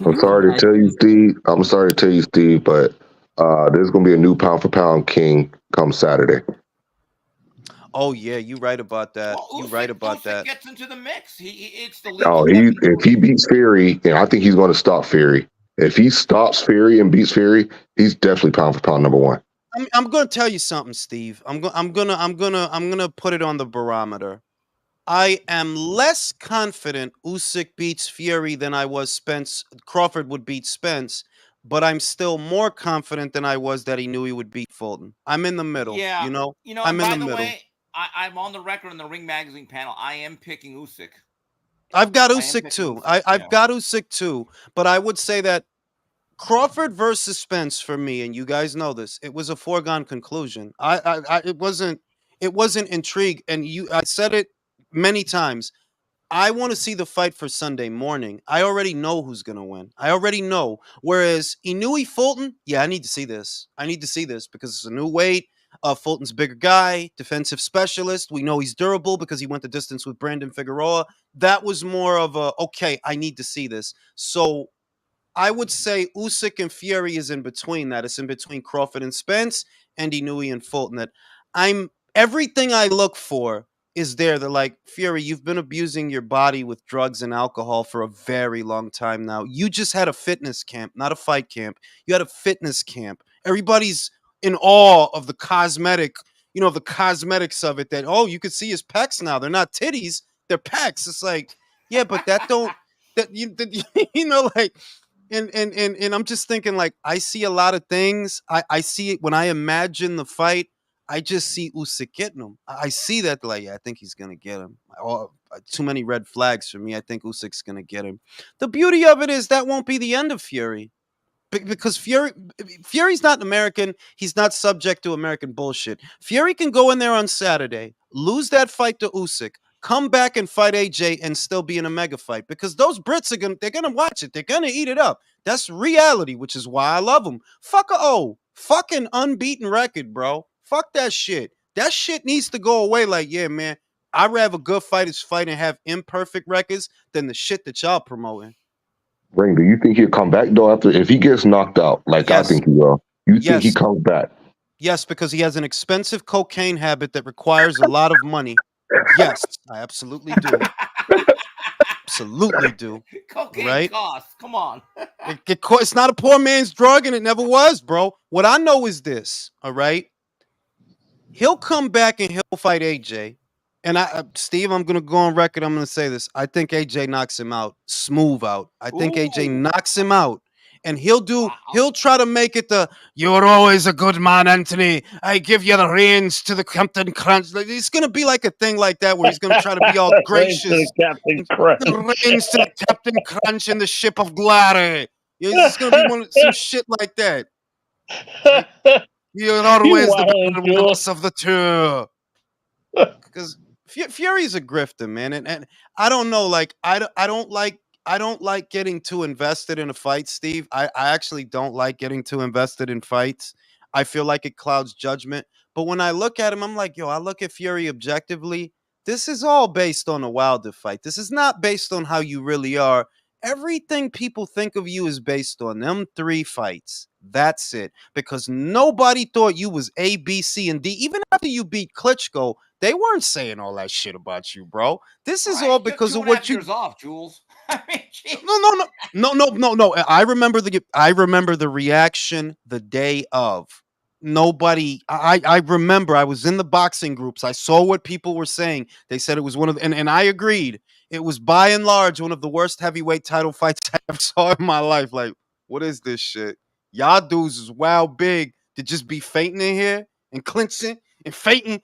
I'm sorry to tell you, Steve, but there's going to be a new pound for pound king come Saturday. Oh yeah, you right about that. Well, You right about that. Gets into the mix. It's the If he beats Fury, and I think he's going to stop Fury. If he stops Fury and beats Fury, he's definitely pound for pound number 1. I'm going to tell you something, Steve. I'm gonna put it on the barometer. I am less confident Usyk beats Fury than I was Crawford would beat Spence, but I'm still more confident than I was that he knew he would beat Fulton. I'm in the middle. Yeah, you know. I'm in the middle. Way, I'm on the record in the Ring Magazine panel. I am picking Usyk. I've got Usyk too. I've got Usyk too, but I would say that Crawford versus Spence for me, and you guys know this, it was a foregone conclusion. It wasn't intrigue, and I said it many times. I want to see the fight for Sunday morning. I already know who's going to win. I already know. Whereas Inoue Fulton, yeah, I need to see this. I need to see this because it's a new weight. Fulton's a bigger guy, defensive specialist. We know he's durable because he went the distance with Brandon Figueroa. That was more of a, okay, I need to see this. So I would say Usyk and Fury is in between that. It's in between Crawford and Spence and Inoue and Fulton. That everything I look for is there. They're like, Fury, you've been abusing your body with drugs and alcohol for a very long time now. You just had a fitness camp, not a fight camp. You had a fitness camp. Everybody's in awe of the cosmetics of it, that, oh, you can see his pecs now. They're not titties, they're pecs. It's like, yeah, but like, and I'm just thinking, like, I see a lot of things. I see it when I imagine the fight. I just see Usyk getting him. I see that, like, yeah, I think he's gonna get him. Oh, too many red flags for me. I think Usyk's gonna get him. The beauty of it is that won't be the end of Fury, because Fury's not American. He's not subject to American bullshit. Fury can go in there on Saturday, lose that fight to Usyk, come back and fight AJ, and still be in a mega fight, because those Brits they're gonna watch it. They're gonna eat it up. That's reality, which is why I love them. Fuck fucking unbeaten record, bro. Fuck that shit. That shit needs to go away. Like, yeah, man, I'd rather good fighters fight and have imperfect records than the shit that y'all promoting. Ring, do you think he'll come back though if he gets knocked out? Like, yes. I think he will. You think he comes back? Yes, because he has an expensive cocaine habit that requires a lot of money. Yes, I absolutely do. Absolutely do. Cocaine costs. Come on. It's not a poor man's drug, and it never was, bro. What I know is this, all right? He'll come back and he'll fight AJ. And Steve, I'm going to go on record. I'm going to say this. I think AJ knocks him out. Smooth out. I think AJ knocks him out. And he'll try to make it you're always a good man, Anthony. I give you the reins to the Captain Crunch. It's going to be like a thing like that where he's going to try to be all gracious. The reins to the Captain Crunch and the ship of glory. It's going to be some shit like that. You're always the boss of the two. Because Fury's a grifter, man. And I don't know, like, I don't like getting too invested in a fight, Steve. I actually don't like getting too invested in fights. I feel like it clouds judgment. But when I look at him, I'm like, I look at Fury objectively. This is all based on a Wilder fight. This is not based on how you really are. Everything people think of you is based on them 3 fights. That's it. Because nobody thought you was A, B, C, and D. Even after you beat Klitschko, they weren't saying all that shit about you, bro. This is all because of what you. Years off, Jules. I mean, geez. No. I remember the reaction the day of. Nobody. I remember. I was in the boxing groups. I saw what people were saying. They said it was one of, and I agreed. It was by and large one of the worst heavyweight title fights I ever saw in my life. Like, what is this shit? Y'all dudes is wild big to just be fainting in here and clinching and fainting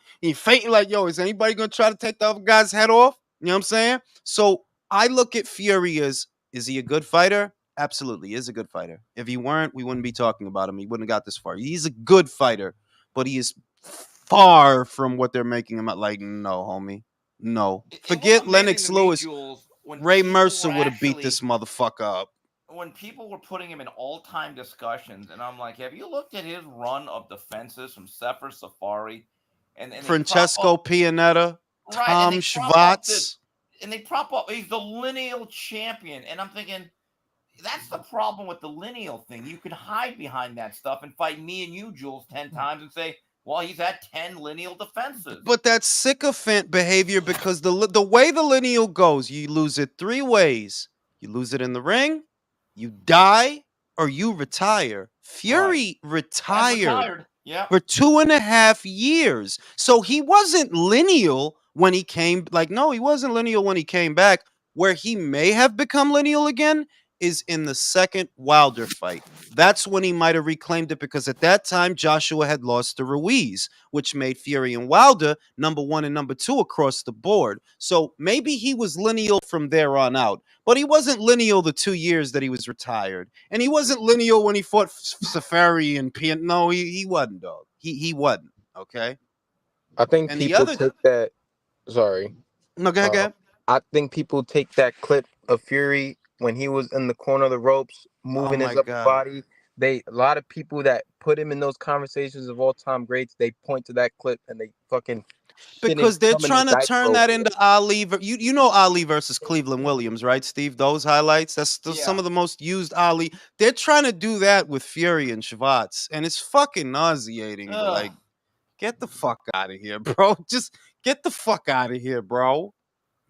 like, yo, is anybody gonna try to take the other guy's head off? You know what I'm saying? So I look at Fury as, is he a good fighter? Absolutely, he is a good fighter. If he weren't, we wouldn't be talking about him. He wouldn't have got this far. He's a good fighter, but he is far from what they're making him out. Like, no, homie. No. Forget Lennox Lewis. Jules, Ray Mercer would have beat this motherfucker up. When people were putting him in all-time discussions, and I'm like, have you looked at his run of defenses from Sefer Safari and Francesco Pianetta, Tom Schwartz? And they prop up, he's the lineal champion. And I'm thinking, that's the problem with the lineal thing. You can hide behind that stuff and fight me and you, Jules, 10 times and say, well, he's had 10 lineal defenses. But that's sycophant behavior because the way the lineal goes, you lose it 3 ways. You lose it in the ring, you die, or you retire. Fury retired for 2.5 years. So he wasn't lineal when he came. Like, no, he wasn't lineal when he came back. Where he may have become lineal again is in the second Wilder fight. That's when he might have reclaimed it because at that time, Joshua had lost to Ruiz, which made Fury and Wilder number 1 and number 2 across the board. So maybe he was lineal from there on out, but he wasn't lineal the 2 years that he was retired. And he wasn't lineal when he fought Safari and Pian. No, he wasn't, dog. He wasn't, okay? I think and people take that. Sorry. No, go ahead. I think people take that clip of Fury when he was in the corner of the ropes, moving his upper body. A lot of people that put him in those conversations of all-time greats, they point to that clip and they fucking because they're trying to turn that into Ali. You know Ali versus Cleveland Williams, right, Steve? Those highlights, that's some of the most used Ali. They're trying to do that with Fury and Schwartz, and it's fucking nauseating. But like, get the fuck out of here, bro. Just get the fuck out of here, bro.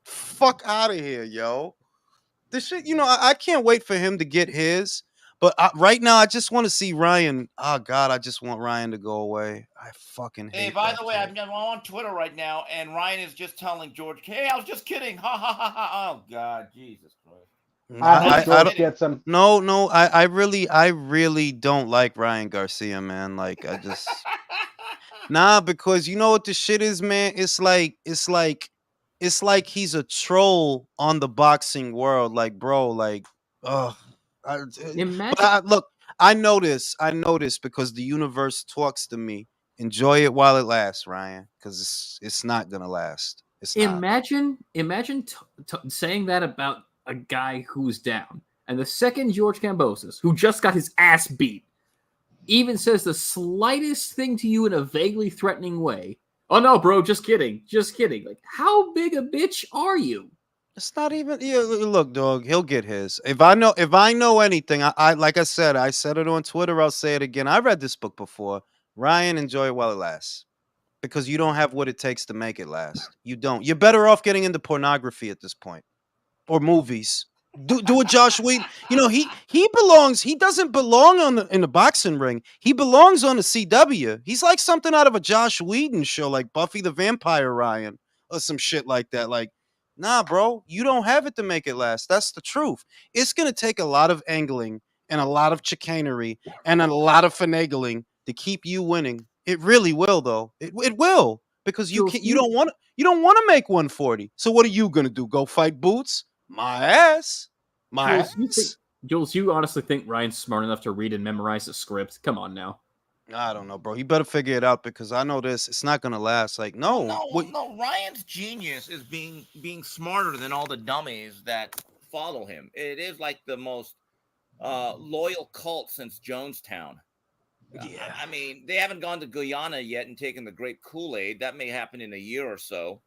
Fuck out of here, yo. This shit, I can't wait for him to get his. But right now, I just want to see Ryan. Oh, God, I just want Ryan to go away. I fucking hate Hey, by the way, I'm on Twitter right now, and Ryan is just telling George, hey, I was just kidding. Ha, ha, ha, ha. Oh, God, Jesus Christ. I George gets him. No, I really don't like Ryan Garcia, man. Like, I just... Nah, because you know what the shit is, man? It's like he's a troll on the boxing world. Like, bro, like, ugh. Look, I know this because the universe talks to me. Enjoy it while it lasts, Ryan, because it's not gonna last. Imagine saying that about a guy who's down, and the second George Kambosos, who just got his ass beat, even says the slightest thing to you in a vaguely threatening way. Oh no, bro, just kidding. Like, how big a bitch are you? It's not even. Yeah, look, dog. He'll get his. If I know anything, I like I said it on Twitter. I'll say it again. I read this book before. Ryan, enjoy it while it lasts, because you don't have what it takes to make it last. You don't. You're better off getting into pornography at this point, or movies. Do a Josh Whedon. He belongs. He doesn't belong in the boxing ring. He belongs on the CW. He's like something out of a Josh Whedon show, like Buffy the Vampire Ryan or some shit like that. Like, nah, bro, you don't have it to make it last. That's the truth. It's gonna take a lot of angling and a lot of chicanery and a lot of finagling to keep you winning. It really will, though. It will, because you don't want to make 140. So what are you gonna do? Go fight Boots? My ass. Jules, you honestly think Ryan's smart enough to read and memorize the script? Come on now. I don't know, bro. You better figure it out, because I know this. It's not gonna last. Like, no. Ryan's genius is being smarter than all the dummies that follow him. It is like the most loyal cult since Jonestown. Yeah. I mean, they haven't gone to Guyana yet and taken the grape Kool-Aid. That may happen in a year or so,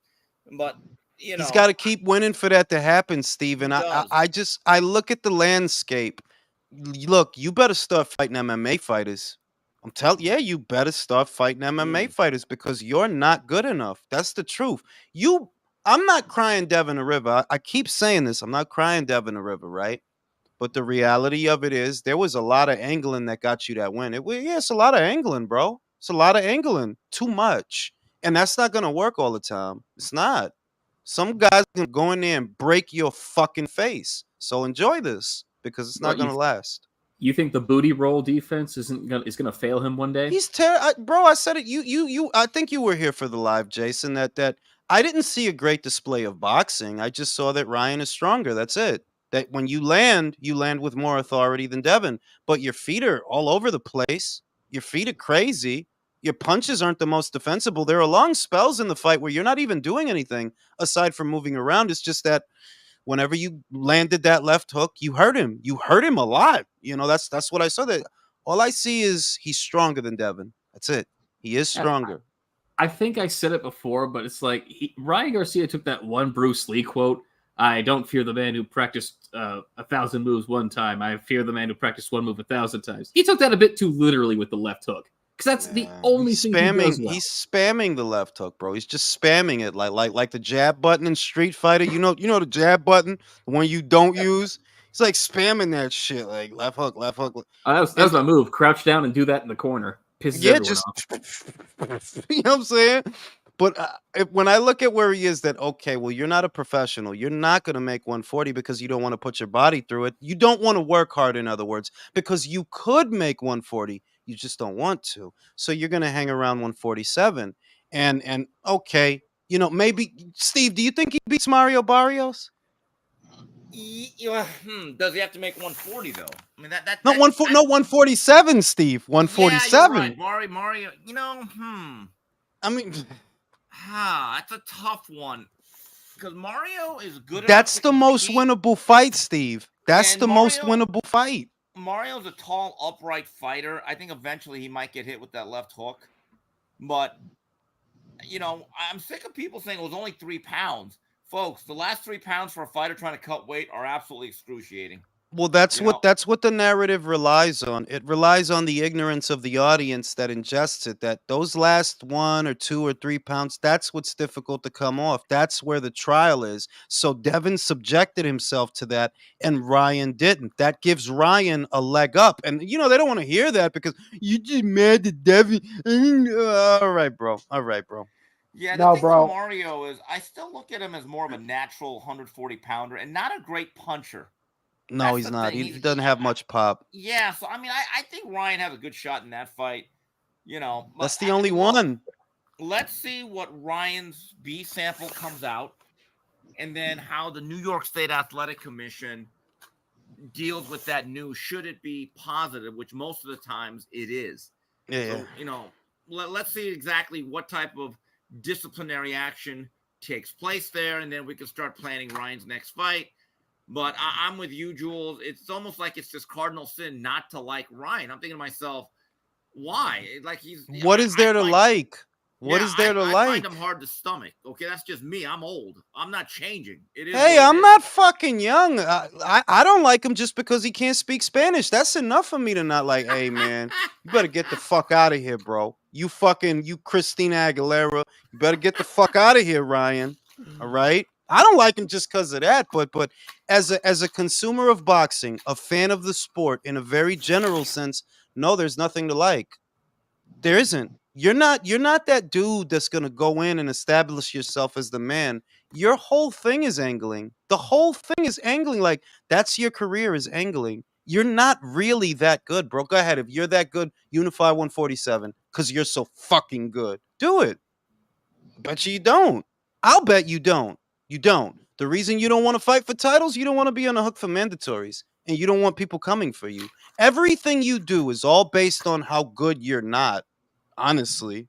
but. He's got to keep winning for that to happen, Steven. I look at the landscape. Look, you better start fighting MMA fighters. I'm telling, yeah, you better start fighting MMA fighters because you're not good enough. That's the truth. I'm not crying Devin the River. I keep saying this. I'm not crying Devin the River, right? But the reality of it is, there was a lot of angling that got you that win. It's a lot of angling, bro. It's a lot of angling. Too much. And that's not going to work all the time. It's not. Some guys can go in there and break your fucking face. So enjoy this because it's not What going to last. you think the booty roll defense is gonna fail him one day? He's bro. I said it. You. I think you were here for the live, Jason. That I didn't see a great display of boxing. I just saw that Ryan is stronger. That's it. That when you land with more authority than Devin. But your feet are all over the place. Your feet are crazy. Your punches aren't the most defensible. There are long spells in the fight where you're not even doing anything aside from moving around. It's just that whenever you landed that left hook, you hurt him. You hurt him a lot. That's what I saw. That all I see is he's stronger than Devin. That's it. He is stronger. I think I said it before, but it's like Ryan Garcia took that one Bruce Lee quote. I don't fear the man who practiced 1,000 moves one time. I fear the man who practiced one move 1,000 times. He took that a bit too literally with the left hook. Because that's the only thing he does well. He's spamming the left hook, bro. He's just spamming it like the jab button in Street Fighter. You know the jab button, the one you don't use. He's like spamming that shit, like left hook, left hook. That was my move. Crouch down and do that in the corner. Pisses everyone off. You know what I'm saying? But when I look at where he is, that okay, well, you're not a professional. You're not going to make 140 because you don't want to put your body through it. You don't want to work hard, in other words, because you could make 140. You just don't want to. So you're going to hang around 147. And okay, maybe Steve, do you think he beats Mario Barrios? Does he have to make 140 though? I mean that no 147, Steve. 147. Yeah, you're right. Mario. I mean, that's a tough one because Mario is good. That's the most winnable fight, Steve. That's the most winnable fight. Mario's a tall, upright fighter. I think eventually he might get hit with that left hook. But, I'm sick of people saying it was only 3 pounds. Folks, the last 3 pounds for a fighter trying to cut weight are absolutely excruciating. Well, that's what the narrative relies on. It relies on the ignorance of the audience that ingests it, that those last 1 or 2 or 3 pounds, that's what's difficult to come off. That's where the trial is. So Devin subjected himself to that and Ryan didn't. That gives Ryan a leg up. And, they don't want to hear that because you just mad at Devin. All right, bro. Yeah, the thing with Mario is I still look at him as more of a natural 140 pounder and not a great puncher. No, he's not. He doesn't have much pop. Yeah, so I mean, I think Ryan has a good shot in that fight. That's the only one. Let's see what Ryan's B sample comes out, and then how the New York State Athletic Commission deals with that news. Should it be positive, which most of the times it is. Yeah. So, let's see exactly what type of disciplinary action takes place there, and then we can start planning Ryan's next fight. But I'm with you, Jules. It's almost like it's just cardinal sin not to like Ryan. I'm thinking to myself, why? Like what is there to like? What is there to like? I find him hard to stomach. Okay, that's just me. I'm old. I'm not changing. It is. Hey, I'm not fucking young. I don't like him just because he can't speak Spanish. That's enough for me to not like. Hey, man, you better get the fuck out of here, bro. You Christina Aguilera. You better get the fuck out of here, Ryan. All right. I don't like him just because of that, but as a consumer of boxing, a fan of the sport in a very general sense, no, there's nothing to like. There isn't. You're not that dude that's gonna go in and establish yourself as the man. Your whole thing is angling. The whole thing is angling. Like that's your career is angling. You're not really that good, bro. Go ahead. If you're that good, unify 147 because you're so fucking good. Do it. Bet you don't. I'll bet you don't. You don't. The reason you don't want to fight for titles, you don't want to be on the hook for mandatories, and you don't want people coming for you. Everything you do is all based on how good you're not, honestly.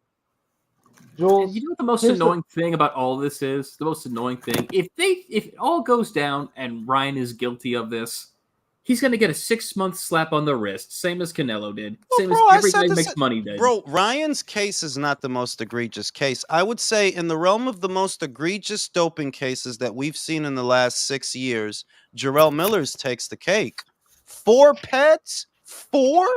Jules, you know what the most annoying thing about all this is? The most annoying thing, if it all goes down and Ryan is guilty of this, he's going to get a 6-month slap on the wrist, same as Canelo did, same as every guy who makes money did. Bro, Ryan's case is not the most egregious case. I would say in the realm of the most egregious doping cases that we've seen in the last 6 years, Jarrell Miller's takes the cake. 4 pets, four,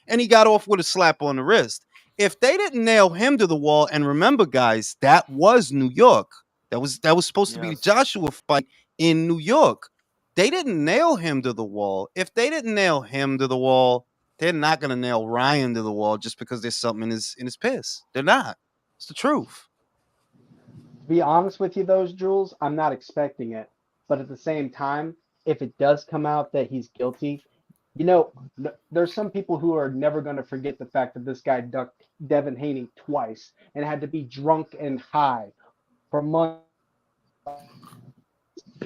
and he got off with a slap on the wrist. If they didn't nail him to the wall, and remember, guys, that was New York. That was supposed to be the Joshua fight in New York. They didn't nail him to the wall. If they didn't nail him to the wall, they're not gonna nail Ryan to the wall just because there's something in his piss. They're not. It's the truth. To be honest with you, those Jules, I'm not expecting it. But at the same time, if it does come out that he's guilty, there's some people who are never going to forget the fact that this guy ducked Devin Haney twice and had to be drunk and high for months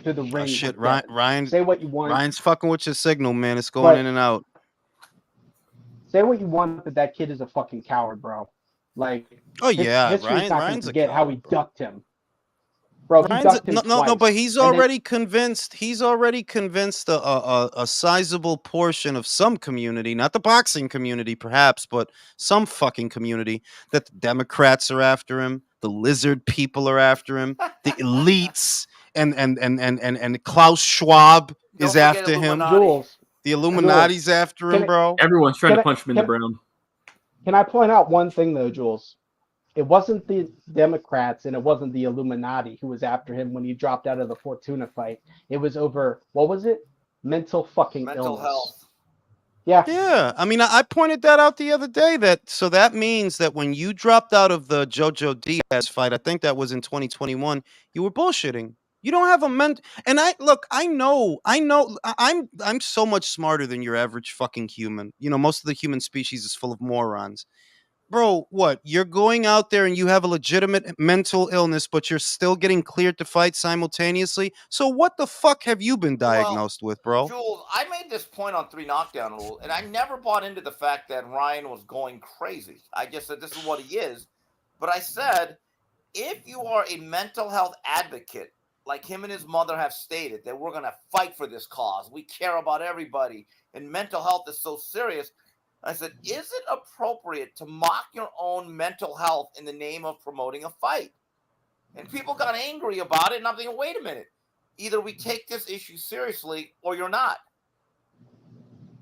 to the ring. Shit, with Devin. Ryan. Say what you want. Ryan's fucking with your signal, man. It's going in and out. Say what you want, but that kid is a fucking coward, bro. Like, history's not going to forget how he ducked him. Bro, he ducked him twice. But he's already convinced. He's already convinced a sizable portion of some community, not the boxing community, perhaps, but some fucking community, that the Democrats are after him, the lizard people are after him, the elites, and Klaus Schwab is after him. Jules, the Illuminati's after him, bro. Everyone's trying to punch him in the brown. Can I point out one thing though, Jules? It wasn't the Democrats and it wasn't the Illuminati who was after him when he dropped out of the Fortuna fight. It was over, what was it? Mental illness. Health. Yeah. I mean, I pointed that out the other day. So that means that when you dropped out of the Jojo Diaz fight, I think that was in 2021, you were bullshitting. You don't have a and I know I'm so much smarter than your average fucking human. Most of the human species is full of morons. Bro, what? You're going out there and you have a legitimate mental illness, but you're still getting cleared to fight simultaneously? So what the fuck have you been diagnosed with, bro? Jules, I made this point on 3 Knockdown Rule, and I never bought into the fact that Ryan was going crazy. I just said this is what he is. But I said, if you are a mental health advocate, like him and his mother have stated, that we're going to fight for this cause, we care about everybody, and mental health is so serious, I said, is it appropriate to mock your own mental health in the name of promoting a fight? And people got angry about it, and I'm thinking, wait a minute. Either we take this issue seriously or you're not.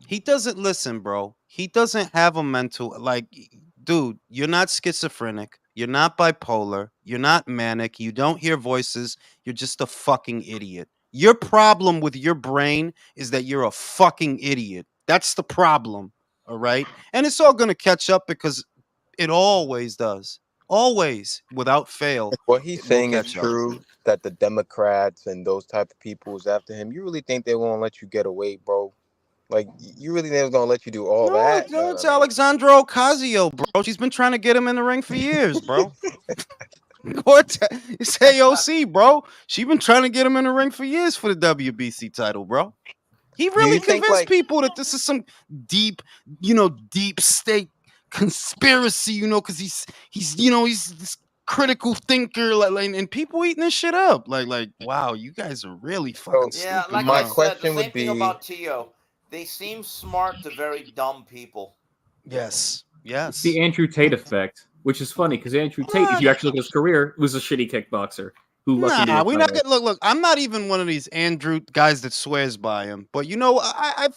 He doesn't listen, bro. He doesn't have a mental, dude, you're not schizophrenic. You're not bipolar. You're not manic. You don't hear voices. You're just a fucking idiot. Your problem with your brain is that you're a fucking idiot. That's the problem. All right. And it's all going to catch up because it always does. Always, without fail. What he's saying is true, that the Democrats and those type of people is after him. You really think they won't let you get away, bro? Like, you really think they're going to let you do all that? No, it's Alexandra Ocasio, bro. She's been trying to get him in the ring for years, bro. It's AOC, bro. She's been trying to get him in the ring for years for the WBC title, bro. He really convinced people that this is some deep state conspiracy, because he's this critical thinker, and people eating this shit up. Like, wow, you guys are really fucking stupid. Like I said, the same thing about Tio. They seem smart to very dumb people. Yes. It's the Andrew Tate effect, which is funny because Andrew Tate, if you actually look at his career, was a shitty kickboxer. We're not gonna look. I'm not even one of these Andrew guys that swears by him, but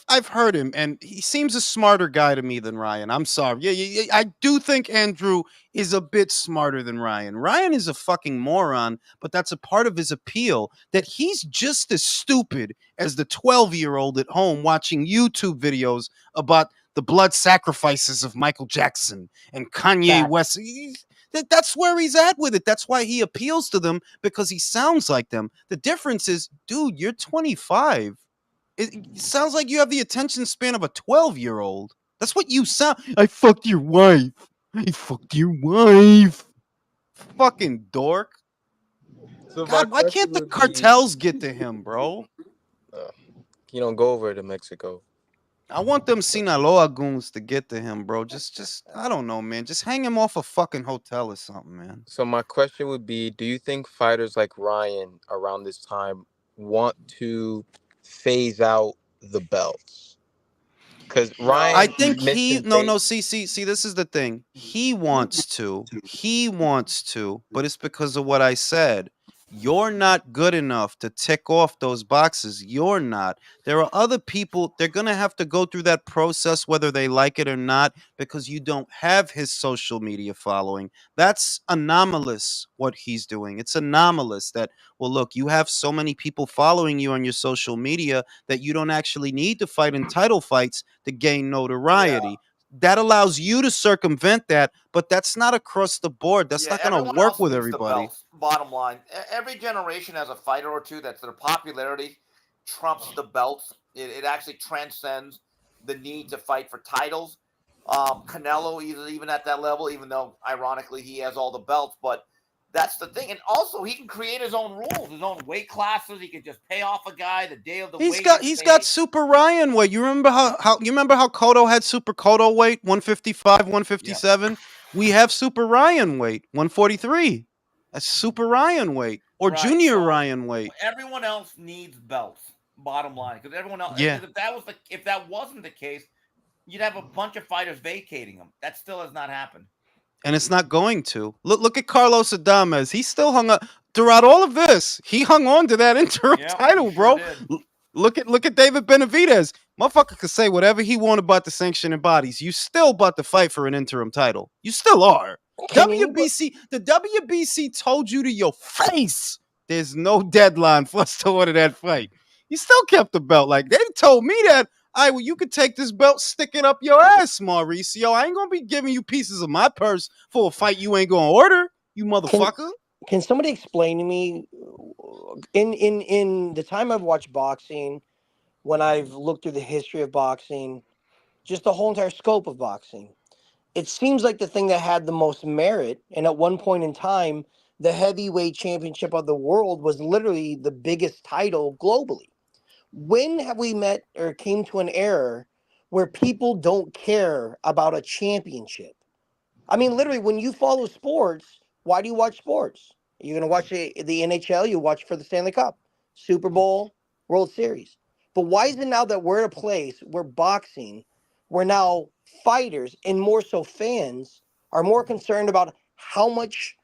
I've heard him, and he seems a smarter guy to me than Ryan. I'm sorry. Yeah, I do think Andrew is a bit smarter than Ryan. Ryan is a fucking moron, but that's a part of his appeal, that he's just as stupid as the 12-year-old at home watching YouTube videos about the blood sacrifices of Michael Jackson and Kanye West. That's where he's at with it. That's why he appeals to them, because he sounds like them. The difference is, dude, you're 25. It sounds like you have the attention span of a 12-year-old. That's what you sound. I fucked your wife. Fucking dork. So God, why can't the cartels get to him, bro? You don't go over to Mexico. I want them Sinaloa goons to get to him, bro. Just I don't know, man. Just hang him off a fucking hotel or something, man. So my question would be, do you think fighters like Ryan around this time want to phase out the belts? Because Ryan, I think see, this is the thing. He wants to, but it's because of what I said. You're not good enough to tick off those boxes. You're not. There are other people, they're going to have to go through that process whether they like it or not because you don't have his social media following. That's anomalous what he's doing. It's anomalous that, well, look, you have so many people following you on your social media that you don't actually need to fight in title fights to gain notoriety. That allows you to circumvent that, but that's not across the board. That's Yeah, not going to everyone work else with needs the everybody. belts. Bottom line, every generation has a fighter or two that's their popularity trumps the belts. It actually transcends the need to fight for titles. Canelo is even at that level, even though ironically he has all the belts. But that's the thing, and also he can create his own rules, his own weight classes. He can just pay off a guy the day of the He's weigh-in. got Super Ryan weight. You remember how Cotto had Super Cotto weight 155, 157? We have Super Ryan weight 143. That's Super Ryan weight or Right. Junior So Ryan weight. everyone else needs belts. Bottom line, because everyone else. Yeah. If that wasn't the case, you'd have a bunch of fighters vacating them. That still has not happened. And it's not going to. Look at Carlos Adames. He still hung up throughout all of this. He hung on to that interim title, bro. Look at David Benavidez. Motherfucker could say whatever he wanted about the sanctioning bodies. You still about to fight for an interim title. You still are. The WBC told you to your face there's no deadline for us to order that fight. You still kept the belt. Like, they told me that. All right, well, you could take this belt, stick it up your ass, Mauricio. I ain't gonna be giving you pieces of my purse for a fight you ain't gonna order, you motherfucker. Can somebody explain to me, in the time I've watched boxing, when I've looked through the history of boxing, just the whole entire scope of boxing, it seems like the thing that had the most merit, and at one point in time, the heavyweight championship of the world was literally the biggest title globally. When have we met or came to an era where people don't care about a championship? I mean, literally, when you follow sports, why do you watch sports? You're going to watch the NHL, you watch for the Stanley Cup, Super Bowl, World Series. But why is it now that we're at a place where boxing, where now fighters and more so fans are more concerned about how much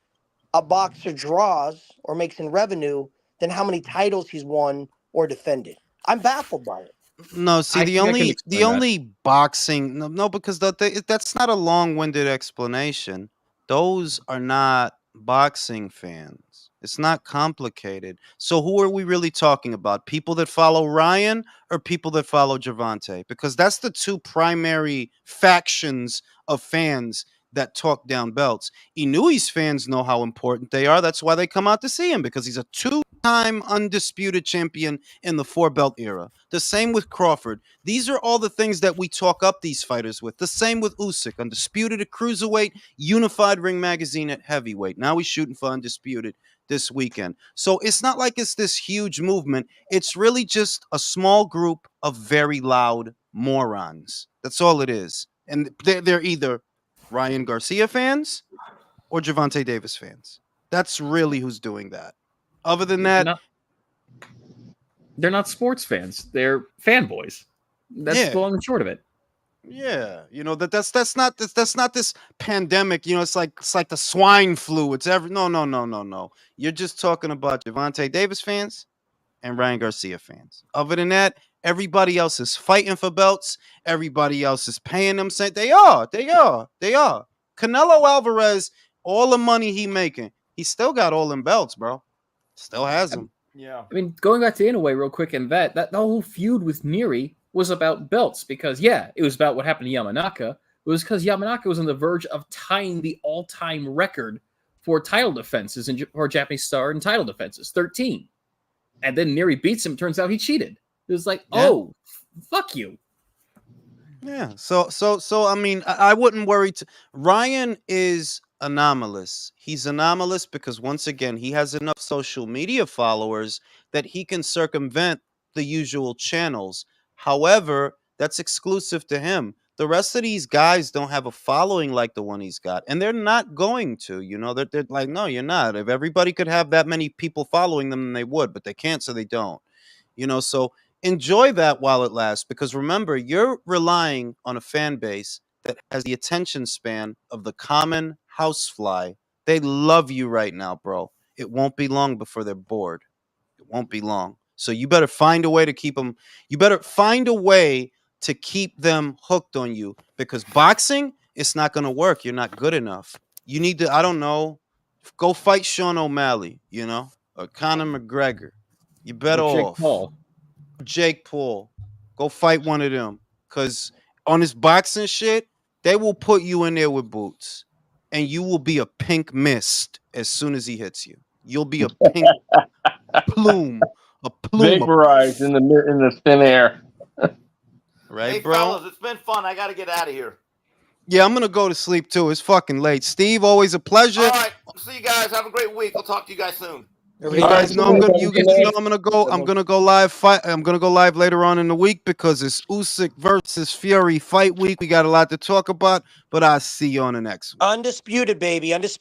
a boxer draws or makes in revenue than how many titles he's won or defended? I'm baffled by it. No, see, I think I can the explain that. only boxing no, because that's not a long-winded explanation. Those are not boxing fans. It's not complicated. So who are we really talking about? People that follow Ryan or people that follow Gervonta? Because that's the two primary factions of fans that talk down belts. Inouye's fans know how important they are. That's why they come out to see him, because he's a two-time undisputed champion in the four-belt era. The same with Crawford. These are all the things that we talk up these fighters with. The same with Usyk, undisputed at cruiserweight, unified ring magazine at heavyweight. Now he's shooting for undisputed this weekend. So it's not like it's this huge movement. It's really just a small group of very loud morons. That's all it is. And they're either Ryan Garcia fans or Gervonta Davis fans. That's really who's doing that. Other than that, they're not sports fans. They're fanboys. That's the long and short of it. Yeah, you know that's not this pandemic. You know, it's like the swine flu. It's no. You're just talking about Gervonta Davis fans and Ryan Garcia fans. Other than that, everybody else is fighting for belts. Everybody else is paying them. Say they are. Canelo Alvarez, all the money he making, he still got all them belts, bro. Still has them. Yeah. I mean, going back to Inoue real quick, and that the whole feud with Neri was about belts, because it was about what happened to Yamanaka. It was because Yamanaka was on the verge of tying the all-time record for title defenses for a Japanese star in title defenses, 13. And then Neri beats him. Turns out he cheated. It was like, oh, fuck you. Yeah. So I mean, I wouldn't worry. Ryan is anomalous. He's anomalous because once again, he has enough social media followers that he can circumvent the usual channels. However, that's exclusive to him. The rest of these guys don't have a following like the one he's got, and they're not going to. You know, they're like, no, you're not. If everybody could have that many people following them, then they would, but they can't, so they don't. You know, so enjoy that while it lasts, because remember, you're relying on a fan base that has the attention span of the common housefly. They love you right now, bro. it won't be long before they're bored. It won't be long. So you better find a way to keep them. You better find a way to keep them hooked on you, because boxing, it's not going to work. You're not good enough. You need to, I don't know, go fight Sean O'Malley, or Conor McGregor. You're better off. Jake Paul. Go fight one of them. Because on this boxing shit, they will put you in there with boots, and you will be a pink mist as soon as he hits you. You'll be a pink plume. A plume. Vaporized in the thin air. Right, hey, bro? fellas, it's been fun. I got to get out of here. Yeah, I'm going to go to sleep, too. It's fucking late. Steve, always a pleasure. All right. See you guys. Have a great week. I'll talk to you guys soon. You guys know I'm gonna go live. I'm gonna go live later on in the week because it's Usyk versus Fury fight week. We got a lot to talk about, but I'll see you on the next one. Undisputed, baby. Undisputed.